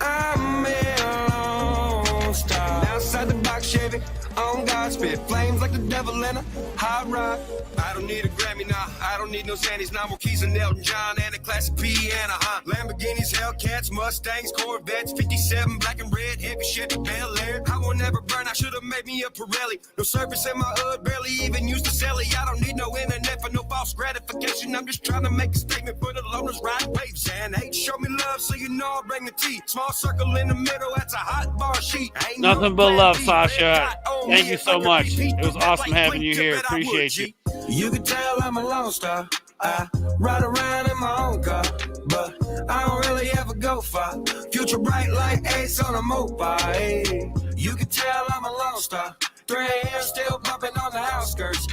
I'm a lone star. Outside the box, Chevy, on God, spit flames like the devil in a hot rod. I don't need a Grammy, nah. I don't need no Xannies, nah. More keys than Elton John and a classic piano, huh? Lamborghinis, Hellcats, Mustangs, Corvettes, 57, black and red, heavy Chevy Bel Air. I will never burn. I should have made me a Pirelli. No service in my hood, barely even used to sell it. I don't need no internet for no false gratification. I'm just trying to make a statement for the loners riding waves and hate. Show me love, so you know I'll bring the tea. Small circle in the middle, that's a hot bar sheet. Ain't nothing but love, Sasha. Thank you so much. It was awesome having you here. Appreciate you. You can tell I'm a lone star. I ride around in my own car, but I don't really ever go far. Future bright like Ace on a mobile. Hey. You can tell I'm a lone star. 3 AM still bumping on the outskirts.